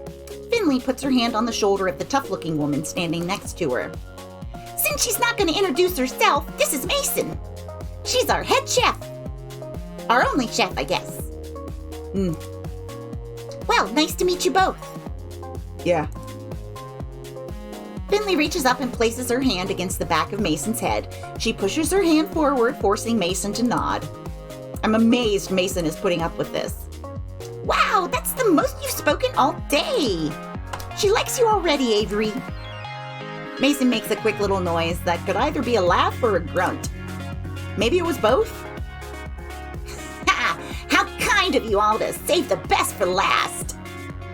A: Finley puts her hand on the shoulder of the tough-looking woman standing next to her. Since she's not going to introduce herself, this is Mason. She's our head chef. Our only chef, I guess. Well, nice to meet you both.
C: Yeah.
A: Finley reaches up and places her hand against the back of Mason's head. She pushes her hand forward, forcing Mason to nod. I'm amazed Mason is putting up with this. Wow, that's the most you've spoken all day. She likes you already, Avery. Mason makes a quick little noise that could either be a laugh or a grunt. Maybe it was both? Ha! How kind of you all to save the best for last.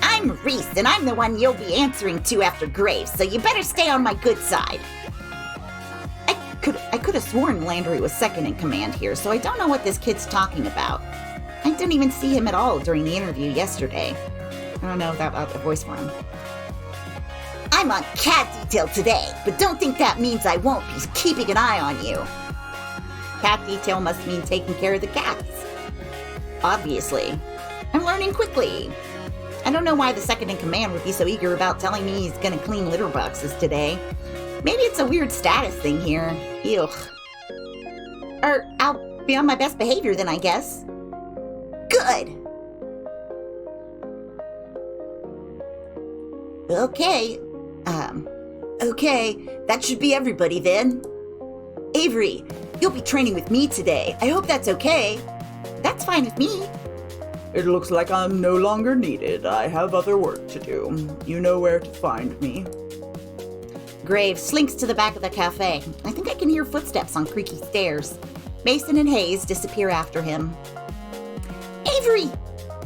A: I'm Reese, and I'm the one you'll be answering to after Graves, so you better stay on my good side. I could have sworn Landry was second in command here, so I don't know what this kid's talking about. I didn't even see him at all during the interview yesterday. I don't know about the voice for him. I'm on cat detail today, but don't think that means I won't be keeping an eye on you. Cat detail must mean taking care of the cats. Obviously. I'm learning quickly. I don't know why the second in command would be so eager about telling me he's gonna clean litter boxes today. Maybe it's a weird status thing here. Ew. Or I'll be on my best behavior then, I guess. Good. Okay. Okay. That should be everybody then. Avery, you'll be training with me today. I hope that's okay. That's fine with me.
C: It looks like I'm no longer needed. I have other work to do. You know where to find me.
A: Graves slinks to the back of the cafe. I think I can hear footsteps on creaky stairs. Mason and Hayes disappear after him. Avery,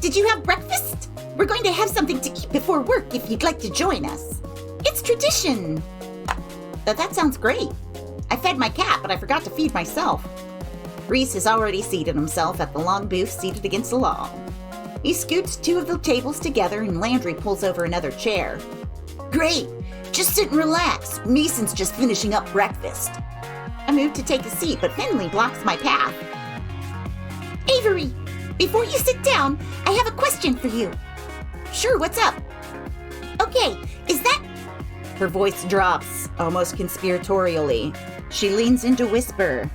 A: did you have breakfast? We're going to have something to eat before work if you'd like to join us. It's tradition. That sounds great. I fed my cat, but I forgot to feed myself. Reese has already seated himself at the long booth seated against the wall. He scoots two of the tables together and Landry pulls over another chair. Great. Just sit and relax. Mason's just finishing up breakfast. I move to take a seat, but Finley blocks my path. Avery, before you sit down, I have a question for you. Sure, what's up? Okay, is that... Her voice drops, almost conspiratorially. She leans in to whisper.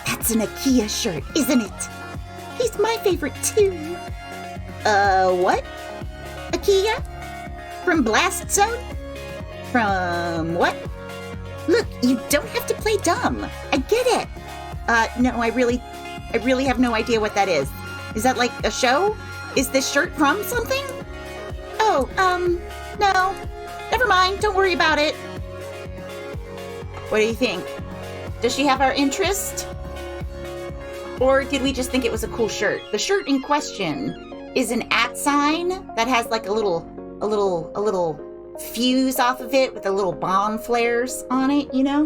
A: That's an IKEA shirt, isn't it? He's my favorite too. What? IKEA? From Blast Zone? From what? Look, you don't have to play dumb. I get it. No, I really have no idea what that is. Is that like a show? Is this shirt from something? Oh, no. Never mind, don't worry about it. What do you think? Does she have our interest? Or did we just think it was a cool shirt? The shirt in question is an @ sign that has like a little fuse off of it with a little bomb flares on it, you know?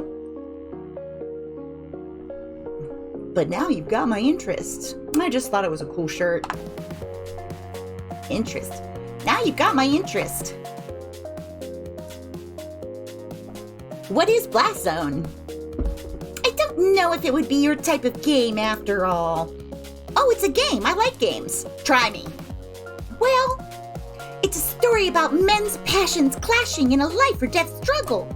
A: But now you've got my interest. I just thought it was a cool shirt. Interest. Now you've got my interest. What is Blast Zone? I don't know if it would be your type of game after all. Oh, it's a game. I like games. Try me. Well, it's a story about men's passions clashing in a life or death struggle.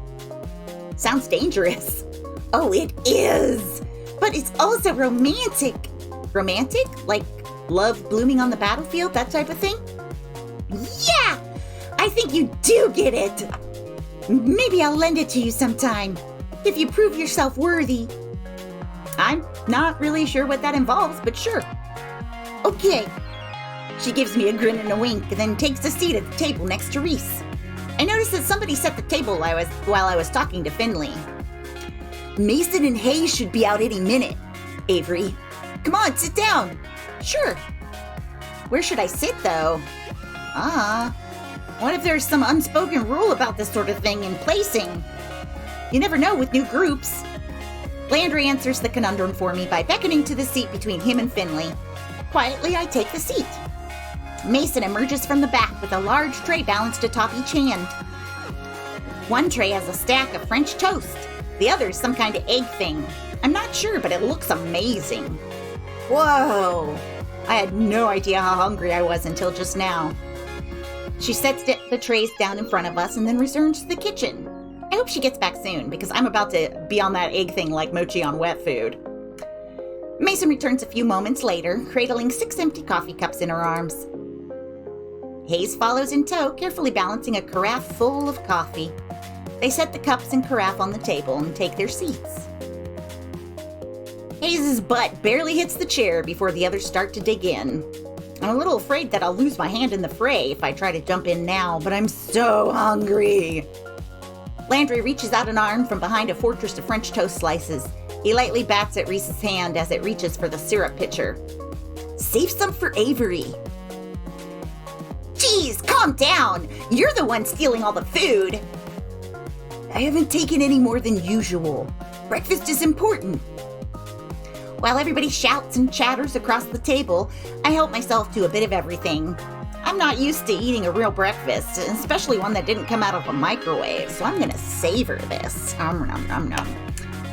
A: Sounds dangerous. Oh, it is. but it's also romantic. Romantic? Like love blooming on the battlefield, that type of thing? Yeah! I think you do get it. Maybe I'll lend it to you sometime, if you prove yourself worthy. I'm not really sure what that involves, but sure. Okay. She gives me a grin and a wink, and then takes a seat at the table next to Reese. I noticed that somebody set the table while I was talking to Finley. Mason and Hayes should be out any minute, Avery. Come on, sit down. Sure. Where should I sit, though? What if there's some unspoken rule about this sort of thing in placing? You never know with new groups. Landry answers the conundrum for me by beckoning to the seat between him and Finley. Quietly, I take the seat. Mason emerges from the back with a large tray balanced atop each hand. One tray has a stack of French toast. The other is some kind of egg thing. I'm not sure, but it looks amazing. Whoa! I had no idea how hungry I was until just now. She sets the trays down in front of us and then returns to the kitchen. I hope she gets back soon, because I'm about to be on that egg thing like mochi on wet food. Mason returns a few moments later, cradling 6 empty coffee cups in her arms. Hayes follows in tow, carefully balancing a carafe full of coffee. They set the cups and carafe on the table and take their seats. Hayes' butt barely hits the chair before the others start to dig in. I'm a little afraid that I'll lose my hand in the fray if I try to jump in now, but I'm so hungry. Landry reaches out an arm from behind a fortress of French toast slices. He lightly bats at Reese's hand as it reaches for the syrup pitcher. Save some for Avery. Geez, calm down. You're the one stealing all the food. I haven't taken any more than usual. Breakfast is important. While everybody shouts and chatters across the table, I help myself to a bit of everything. I'm not used to eating a real breakfast, especially one that didn't come out of a microwave, so I'm gonna savor this. Nom, nom, nom.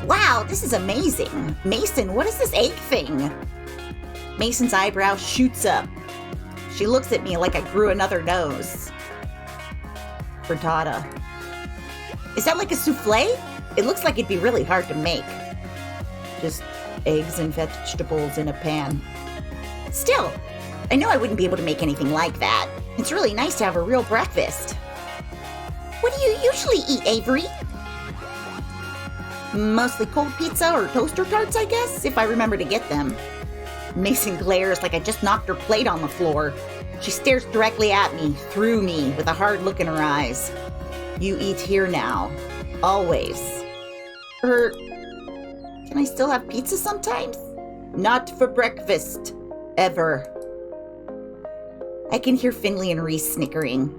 A: Wow, this is amazing. Mason, what is this egg thing? Mason's eyebrow shoots up. She looks at me like I grew another nose. Frittata. Is that like a souffle? It looks like it'd be really hard to make. Just eggs and vegetables in a pan. Still, I know I wouldn't be able to make anything like that. It's really nice to have a real breakfast. What do you usually eat, Avery? Mostly cold pizza or toaster tarts, I guess, if I remember to get them. Mason glares like I just knocked her plate on the floor. She stares directly at me, through me, with a hard look in her eyes. You eat here now. Always. Can I still have pizza sometimes? Not for breakfast. Ever. I can hear Finley and Reese snickering.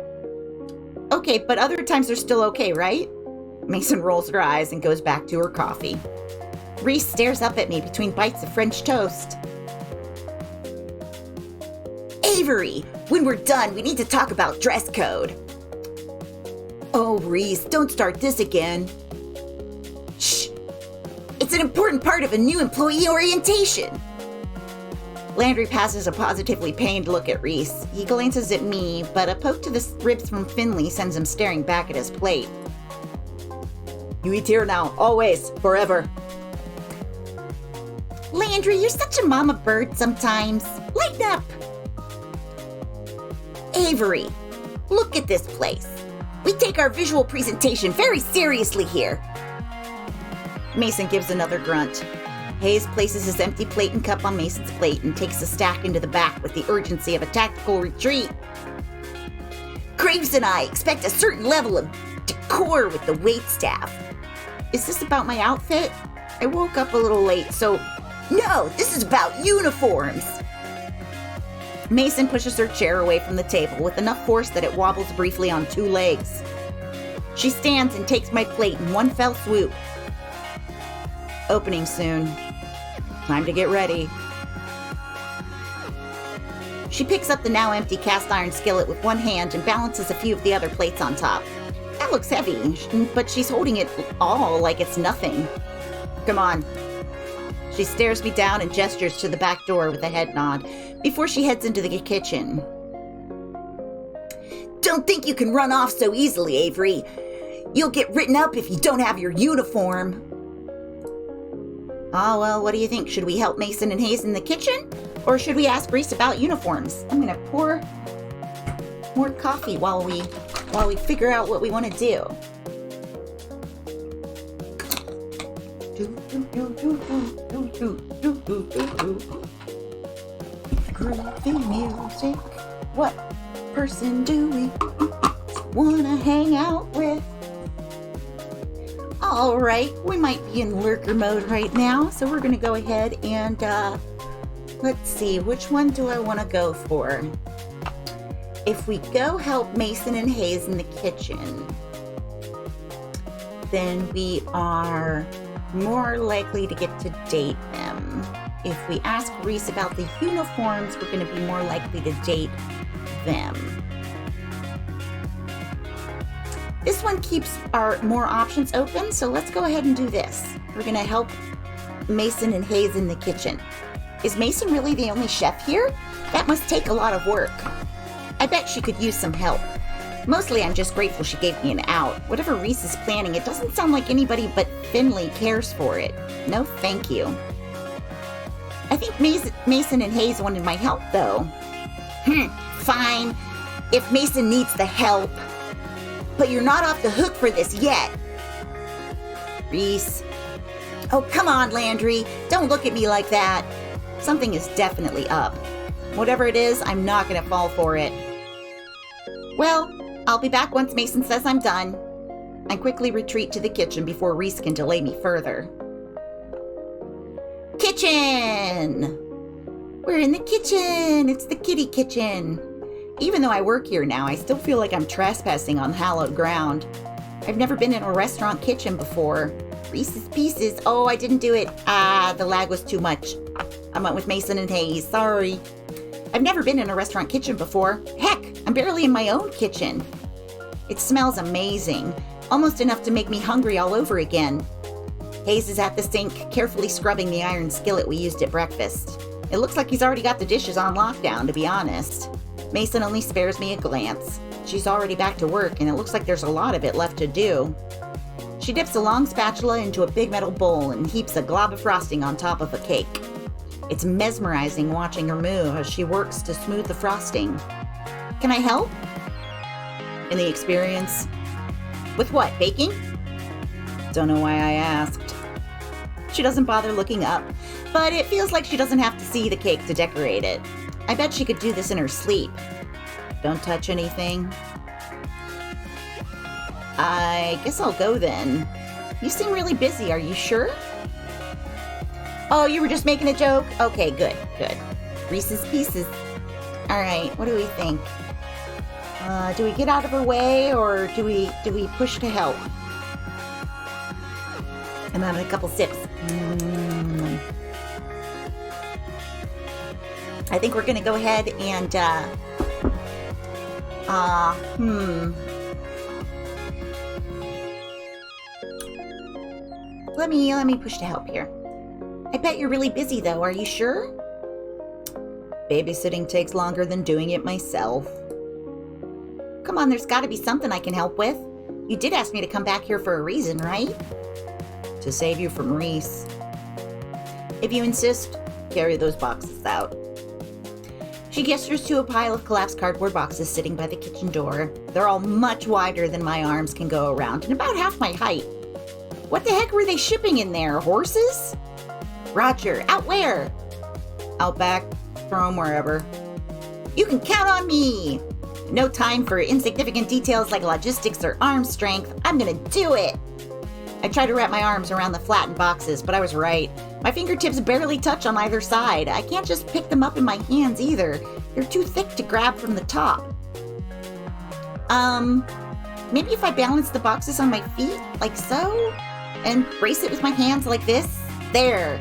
A: Okay, but other times are still okay, right? Mason rolls her eyes and goes back to her coffee. Reese stares up at me between bites of French toast. Avery, when we're done, we need to talk about dress code. Oh, Reese, don't start this again. Shh. It's an important part of a new employee orientation. Landry passes a positively pained look at Reese. He glances at me, but a poke to the ribs from Finley sends him staring back at his plate. You eat here now, always, forever. Landry, you're such a mama bird sometimes. Lighten up. Avery, look at this place. We take our visual presentation very seriously here. Mason gives another grunt. Hayes places his empty plate and cup on Mason's plate and takes the stack into the back with the urgency of a tactical retreat. Graves and I expect a certain level of decor with the waitstaff. Is this about my outfit? I woke up a little late, so... No, this is about uniforms! Mason pushes her chair away from the table with enough force that it wobbles briefly on 2 legs. She stands and takes my plate in one fell swoop. Opening soon. Time to get ready. She picks up the now empty cast iron skillet with one hand and balances a few of the other plates on top. That looks heavy, but she's holding it all like it's nothing. Come on. She stares me down and gestures to the back door with a head nod before she heads into the kitchen. Don't think you can run off so easily, Avery. You'll get written up if you don't have your uniform. Oh, well, what do you think? Should we help Mason and Hayes in the kitchen? Or should we ask Reese about uniforms? I'm gonna pour more coffee while we figure out what we want to do. Groovy music. What person do we wanna hang out with? All right, we might be in lurker mode right now, so we're gonna go ahead and let's see, which one do I want to go for? If we go help Mason and Hayes in the kitchen, then we are more likely to get to date them. If we ask Reese about the uniforms, we're going to be more likely to date them. This one keeps our more options open, so let's go ahead and do this. We're going to help Mason and Hayes in the kitchen. Is Mason really the only chef here? That must take a lot of work. I bet she could use some help. Mostly I'm just grateful she gave me an out. Whatever Reese is planning, it doesn't sound like anybody but Finley cares for it. No thank you. I think Mason and Hayes wanted my help, though. Fine. If Mason needs the help. But you're not off the hook for this yet. Reese. Oh, come on, Landry. Don't look at me like that. Something is definitely up. Whatever it is, I'm not going to fall for it. Well, I'll be back once Mason says I'm done. I quickly retreat to the kitchen before Reese can delay me further. Kitchen! We're in the kitchen! It's the kitty kitchen. Even though I work here now, I still feel like I'm trespassing on hallowed ground. I've never been in a restaurant kitchen before. Reese's Pieces. Oh, I didn't do it. The lag was too much. I went with Mason and Hayes. Sorry. I've never been in a restaurant kitchen before. Heck, I'm barely in my own kitchen. It smells amazing. Almost enough to make me hungry all over again. Hayes is at the sink, carefully scrubbing the iron skillet we used at breakfast. It looks like he's already got the dishes on lockdown, to be honest. Mason only spares me a glance. She's already back to work, and it looks like there's a lot of it left to do. She dips a long spatula into a big metal bowl and heaps a glob of frosting on top of a cake. It's mesmerizing watching her move as she works to smooth the frosting. Can I help? Any experience? With what, baking? Don't know why I asked. She doesn't bother looking up, but it feels like she doesn't have to see the cake to decorate it. I bet she could do this in her sleep. Don't touch anything. I guess I'll go then. You seem really busy, are you sure? Oh, you were just making a joke? Okay, good. Reese's Pieces. All right, what do we think? Do we get out of her way, or do we push to help? I'm having a couple sips. I think we're gonna go ahead and Let me push to help here. I bet you're really busy though, are you sure? Babysitting takes longer than doing it myself. Come on, there's gotta be something I can help with. You did ask me to come back here for a reason, right? To save you from Reese. If you insist, carry those boxes out. She gestures to a pile of collapsed cardboard boxes sitting by the kitchen door. They're all much wider than my arms can go around and about half my height. What the heck were they shipping in there? Horses? Roger, out where? Out back, throw 'em wherever. You can count on me! No time for insignificant details like logistics or arm strength. I'm gonna do it! I tried to wrap my arms around the flattened boxes, but I was right. My fingertips barely touch on either side. I can't just pick them up in my hands either. They're too thick to grab from the top. Maybe if I balance the boxes on my feet, like so, and brace it with my hands like this? There.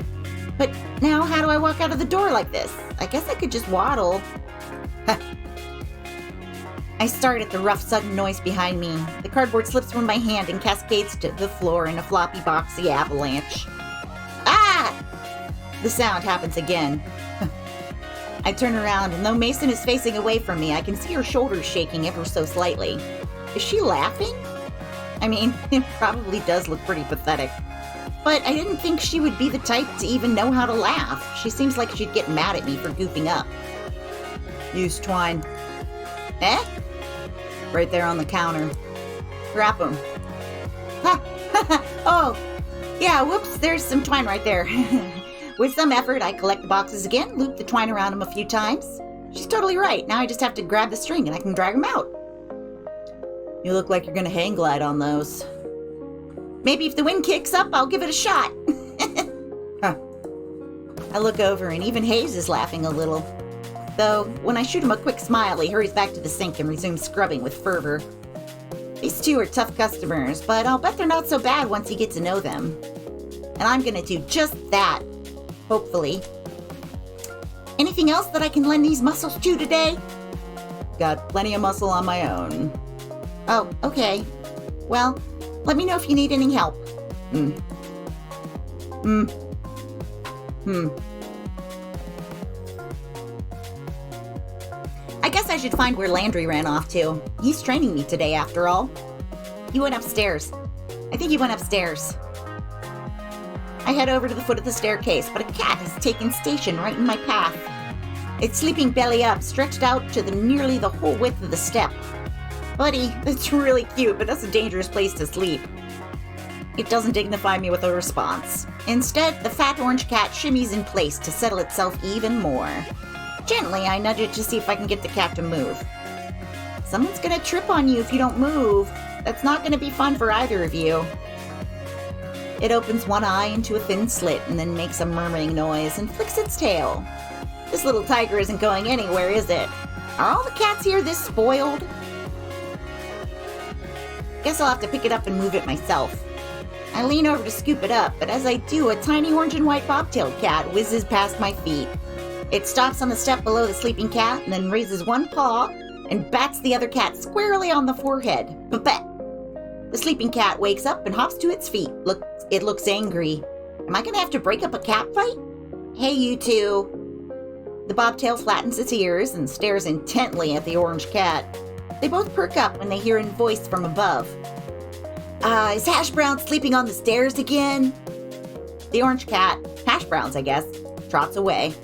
A: But now how do I walk out of the door like this? I guess I could just waddle. I start at the rough, sudden noise behind me. The cardboard slips from my hand and cascades to the floor in a floppy, boxy avalanche. Ah! The sound happens again. I turn around, and though Mason is facing away from me, I can see her shoulders shaking ever so slightly. Is she laughing? I mean, it probably does look pretty pathetic. but I didn't think she would be the type to even know how to laugh. She seems like she'd get mad at me for goofing up.
C: Use twine.
A: Eh?
C: Right there on the counter. Wrap them.
A: Ha! Oh, yeah, whoops, there's some twine right there. With some effort, I collect the boxes again, loop the twine around them a few times. She's totally right. Now I just have to grab the string and I can drag them out.
C: You look like you're gonna hang glide on those.
A: Maybe if the wind kicks up, I'll give it a shot.
C: Huh.
A: I look over and even Hayes is laughing a little. Though, when I shoot him a quick smile, he hurries back to the sink and resumes scrubbing with fervor. These two are tough customers, but I'll bet they're not so bad once you get to know them. And I'm gonna do just that. Hopefully. Anything else that I can lend these muscles to today?
C: Got plenty of muscle on my own.
A: Oh, okay. Well, let me know if you need any help. I guess I should find where Landry ran off to. He's training me today, after all. He went upstairs. I think he went upstairs. I head over to the foot of the staircase, but a cat has taken station right in my path. It's sleeping belly up, stretched out to nearly the whole width of the step. Buddy, that's really cute, but that's a dangerous place to sleep. It doesn't dignify me with a response. Instead, the fat orange cat shimmies in place to settle itself even more. Gently, I nudge it to see if I can get the cat to move. Someone's gonna trip on you if you don't move. That's not gonna be fun for either of you. It opens one eye into a thin slit and then makes a murmuring noise and flicks its tail. This little tiger isn't going anywhere, is it? Are all the cats here this spoiled? Guess I'll have to pick it up and move it myself. I lean over to scoop it up, but as I do, a tiny orange and white bobtailed cat whizzes past my feet. It stops on the step below the sleeping cat and then raises one paw and bats the other cat squarely on the forehead. Ba-bat! The sleeping cat wakes up and hops to its feet. It looks angry. Am I gonna have to break up a cat fight? Hey, you two. The bobtail flattens its ears and stares intently at the orange cat. They both perk up when they hear a voice from above. Is Hash Brown sleeping on the stairs again? The orange cat, Hash Brown's I guess, trots away.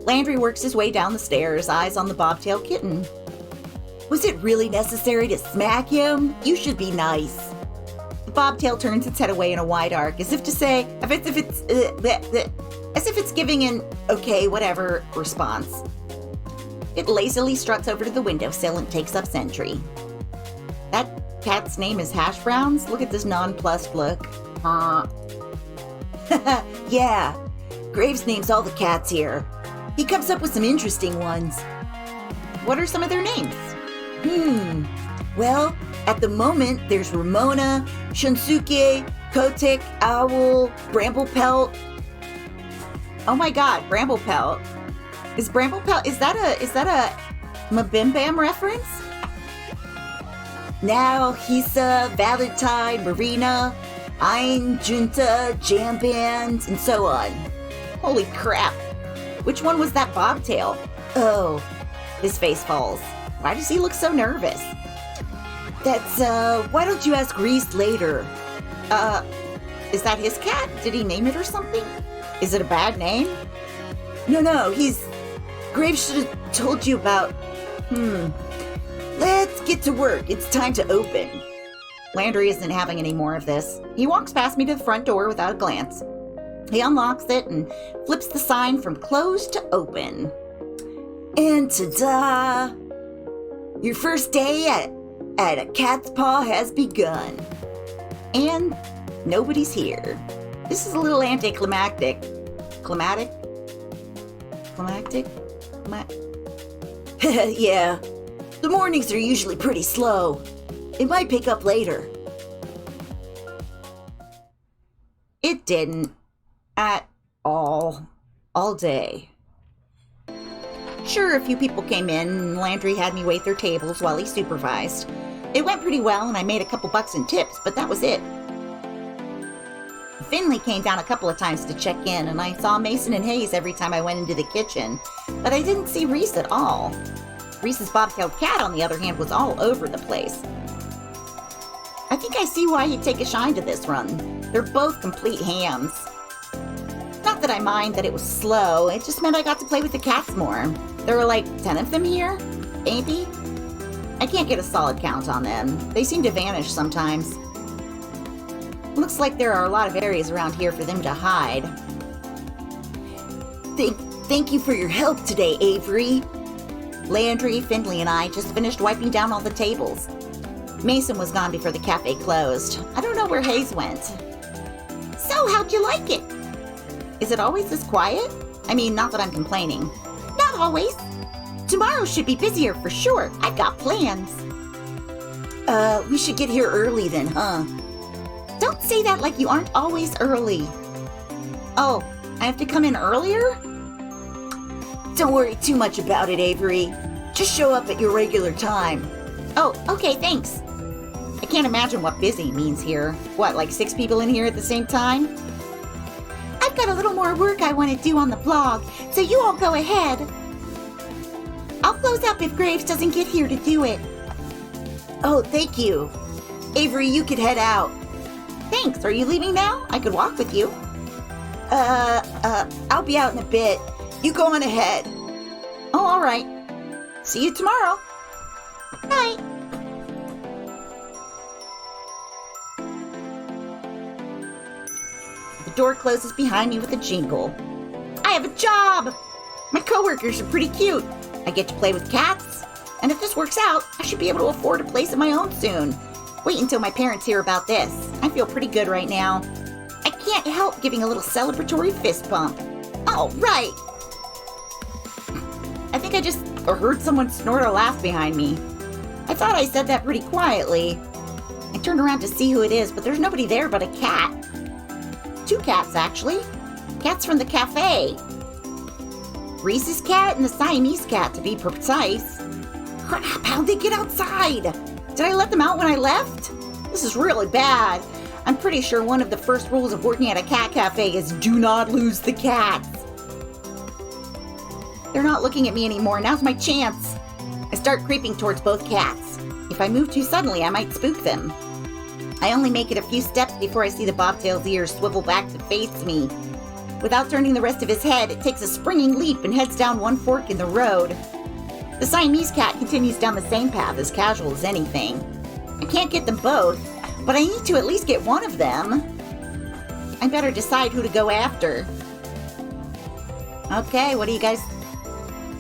A: Landry works his way down the stairs, eyes on the bobtail kitten. Was it really necessary to smack him? You should be nice. The bobtail turns its head away in a wide arc, as if to say, as if it's giving an okay, whatever response. It lazily struts over to the windowsill and takes up sentry. That cat's name is Hash Brown's? Look at this nonplussed look. Yeah, Graves names all the cats here. He comes up with some interesting ones. What are some of their names? Well, at the moment, there's Ramona, Shunsuke, Kotick, Owl, Bramblepelt. Oh my god, Bramblepelt. Is that a Mabim Bam reference? Now, Hisa, Valentine, Marina, Ein, Junta, Jam Band, and so on. Holy crap. Which one was that bobtail? Oh, his face falls. Why does he look so nervous? That's, why don't you ask Reese later? Is that his cat? Did he name it or something? Is it a bad name? No, Graves should have told you about... Let's get to work. It's time to open. Landry isn't having any more of this. He walks past me to the front door without a glance. He unlocks it and flips the sign from closed to open. And ta-da! Your first day at a cat's paw has begun. And nobody's here. This is a little anticlimactic. Climactic? Yeah. The mornings are usually pretty slow. It might pick up later. It didn't. At all. All day. Sure, a few people came in and Landry had me wait their tables while he supervised. It went pretty well and I made a couple bucks in tips, but that was it. Finley came down a couple of times to check in and I saw Mason and Hayes every time I went into the kitchen, but I didn't see Reese at all. Reese's bobtailed cat, on the other hand, was all over the place. I think I see why he'd take a shine to this run. They're both complete hams. Not that I mind that it was slow, it just meant I got to play with the cats more. There were like 10 of them here, maybe? I can't get a solid count on them. They seem to vanish sometimes. Looks like there are a lot of areas around here for them to hide. Thank you for your help today, Avery. Landry, Findlay, and I just finished wiping down all the tables. Mason was gone before the cafe closed. I don't know where Hayes went. So, how'd you like it? Is it always this quiet? I mean, not that I'm complaining. Not always. Tomorrow should be busier for sure. I've got plans. We should get here early then, huh? Don't say that like you aren't always early. Oh, I have to come in earlier? Don't worry too much about it, Avery. Just show up at your regular time. Oh, okay, thanks. I can't imagine what busy means here. What, like 6 people in here at the same time? I've got a little more work I want to do on the blog, so you all go ahead. I'll close up if Graves doesn't get here to do it. Oh, thank you. Avery, you could head out. Thanks. Are you leaving now? I could walk with you. I'll be out in a bit. You go on ahead. Oh, all right. See you tomorrow. Bye. The door closes behind me with a jingle. I have a job! My coworkers are pretty cute. I get to play with cats. And if this works out, I should be able to afford a place of my own soon. Wait until my parents hear about this. I feel pretty good right now. I can't help giving a little celebratory fist bump. All right. I think I just heard someone snort or laugh behind me. I thought I said that pretty quietly. I turned around to see who it is, but there's nobody there but a cat. 2 cats, actually. Cats from the cafe. Reese's cat and the Siamese cat, to be precise. Crap, how'd they get outside? Did I let them out when I left? This is really bad. I'm pretty sure one of the first rules of working at a cat cafe is do not lose the cats. They're not looking at me anymore. Now's my chance. I start creeping towards both cats. If I move too suddenly, I might spook them. I only make it a few steps before I see the bobtail's ears swivel back to face me. Without turning the rest of his head, it takes a springing leap and heads down one fork in the road. The Siamese cat continues down the same path, as casual as anything. I can't get them both, but I need to at least get one of them. I better decide who to go after. Okay, what do you guys...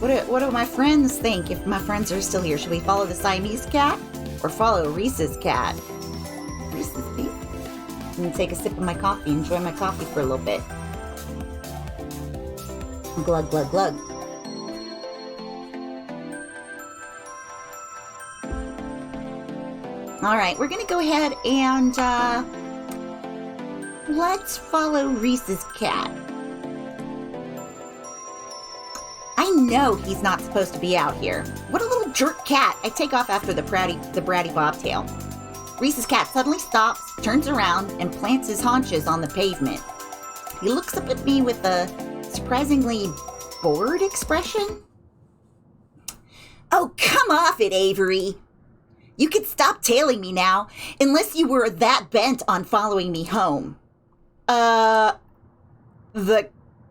A: What do my friends think? If my friends are still here, should we follow the Siamese cat or follow Reese's cat? Reese's, please. I'm gonna take a sip of my coffee, enjoy my coffee for a little bit. Glug, glug, glug. All right, we're gonna go ahead and let's follow Reese's cat. I know he's not supposed to be out here. What a little jerk cat. I take off after the bratty bobtail. Reese's cat suddenly stops, turns around, and plants his haunches on the pavement. He looks up at me with a surprisingly bored expression. Oh, come off it, Avery. You could stop tailing me now, unless you were that bent on following me home. The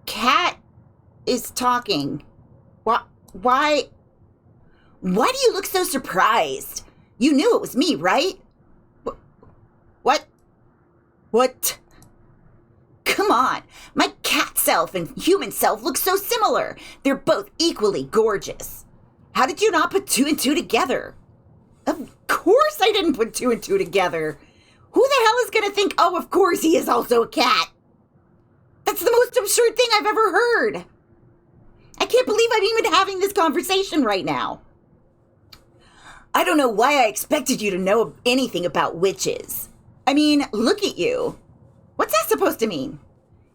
A: cat is talking. Why do you look so surprised? You knew it was me, right? What? Come on. My cat self and human self look so similar. They're both equally gorgeous. How did you not put 2 and 2 together? Of course I didn't put 2 and 2 together. Who the hell is going to think, oh, of course he is also a cat? That's the most absurd thing I've ever heard. I can't believe I'm even having this conversation right now. I don't know why I expected you to know anything about witches. I mean, look at you. What's that supposed to mean?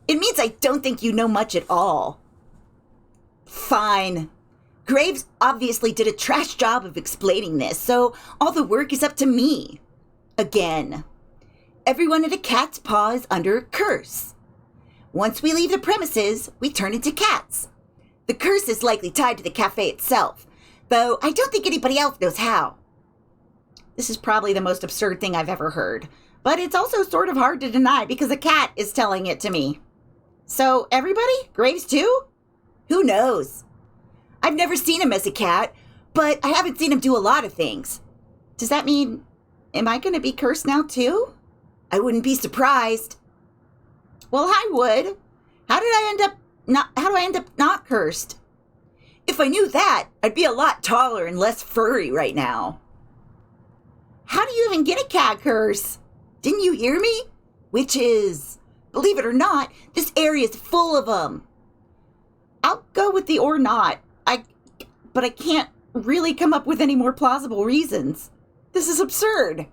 A: It means I don't think you know much at all. Fine. Graves obviously did a trash job of explaining this, so all the work is up to me. Again. Everyone at a cat's paw is under a curse. Once we leave the premises, we turn into cats. The curse is likely tied to the cafe itself, though I don't think anybody else knows how. This is probably the most absurd thing I've ever heard. But it's also sort of hard to deny because a cat is telling it to me. So, everybody? Graves too? Who knows? I've never seen him as a cat, but I haven't seen him do a lot of things. Does that mean, am I going to be cursed now too? I wouldn't be surprised. Well, I would. How do I end up not cursed? If I knew that, I'd be a lot taller and less furry right now. How do you even get a cat curse? Didn't you hear me? Witches. Believe it or not, this area is full of them. I'll go with the or not. But I can't really come up with any more plausible reasons. This is absurd.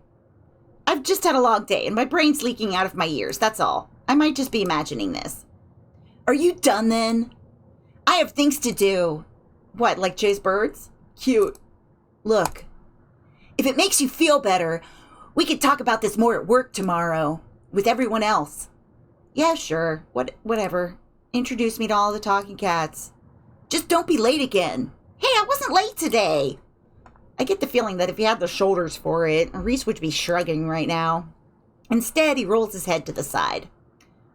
A: I've just had a long day and my brain's leaking out of my ears, that's all. I might just be imagining this. Are you done then? I have things to do. What, like chase birds? Cute. Look, if it makes you feel better, we could talk about this more at work tomorrow, with everyone else. Yeah, sure, whatever. Introduce me to all the talking cats. Just don't be late again. Hey, I wasn't late today. I get the feeling that if he had the shoulders for it, Reese would be shrugging right now. Instead, he rolls his head to the side.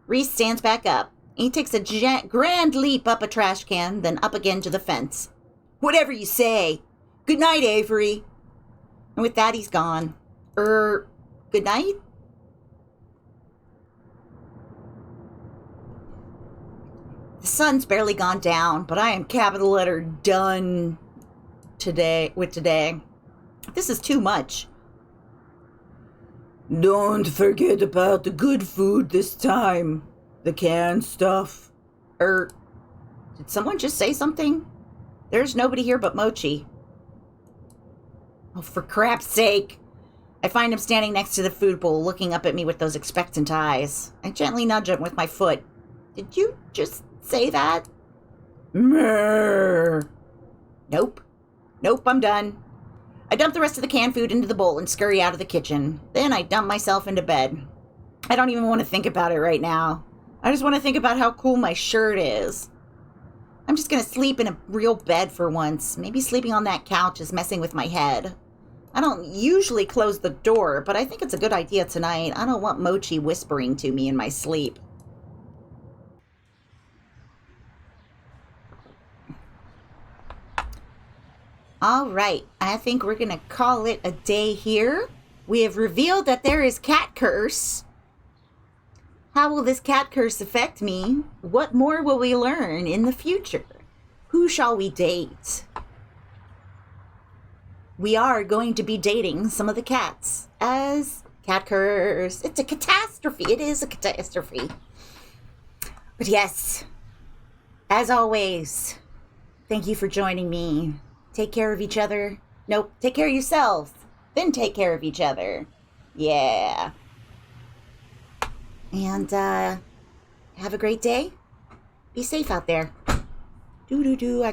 A: Reese stands back up. He takes a grand leap up a trash can, then up again to the fence. Whatever you say. Good night, Avery. And with that, he's gone. Good night? The sun's barely gone down, but I am capital letter done with today. This is too much. Don't forget about the good food this time. The canned stuff. Did someone just say something? There's nobody here but Mochi. Oh, for crap's sake. I find him standing next to the food bowl, looking up at me with those expectant eyes. I gently nudge him with my foot. Did you just say that? Mrrr. Nope, I'm done. I dump the rest of the canned food into the bowl and scurry out of the kitchen. Then I dump myself into bed. I don't even want to think about it right now. I just want to think about how cool my shirt is. I'm just going to sleep in a real bed for once. Maybe sleeping on that couch is messing with my head. I don't usually close the door, but I think it's a good idea tonight. I don't want Mochi whispering to me in my sleep. All right, I think we're going to call it a day here. We have revealed that there is cat curse. How will this cat curse affect me? What more will we learn in the future? Who shall we date? We are going to be dating some of the cats as cat curse. It's a catastrophe. It is a catastrophe. But yes, as always, thank you for joining me. Take care of each other. Nope, take care of yourselves. Then take care of each other. Yeah. And, have a great day. Be safe out there. I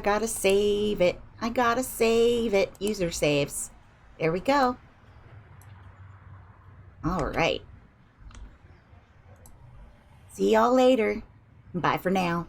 A: gotta save it. User saves. There we go. All right. See y'all later. Bye for now.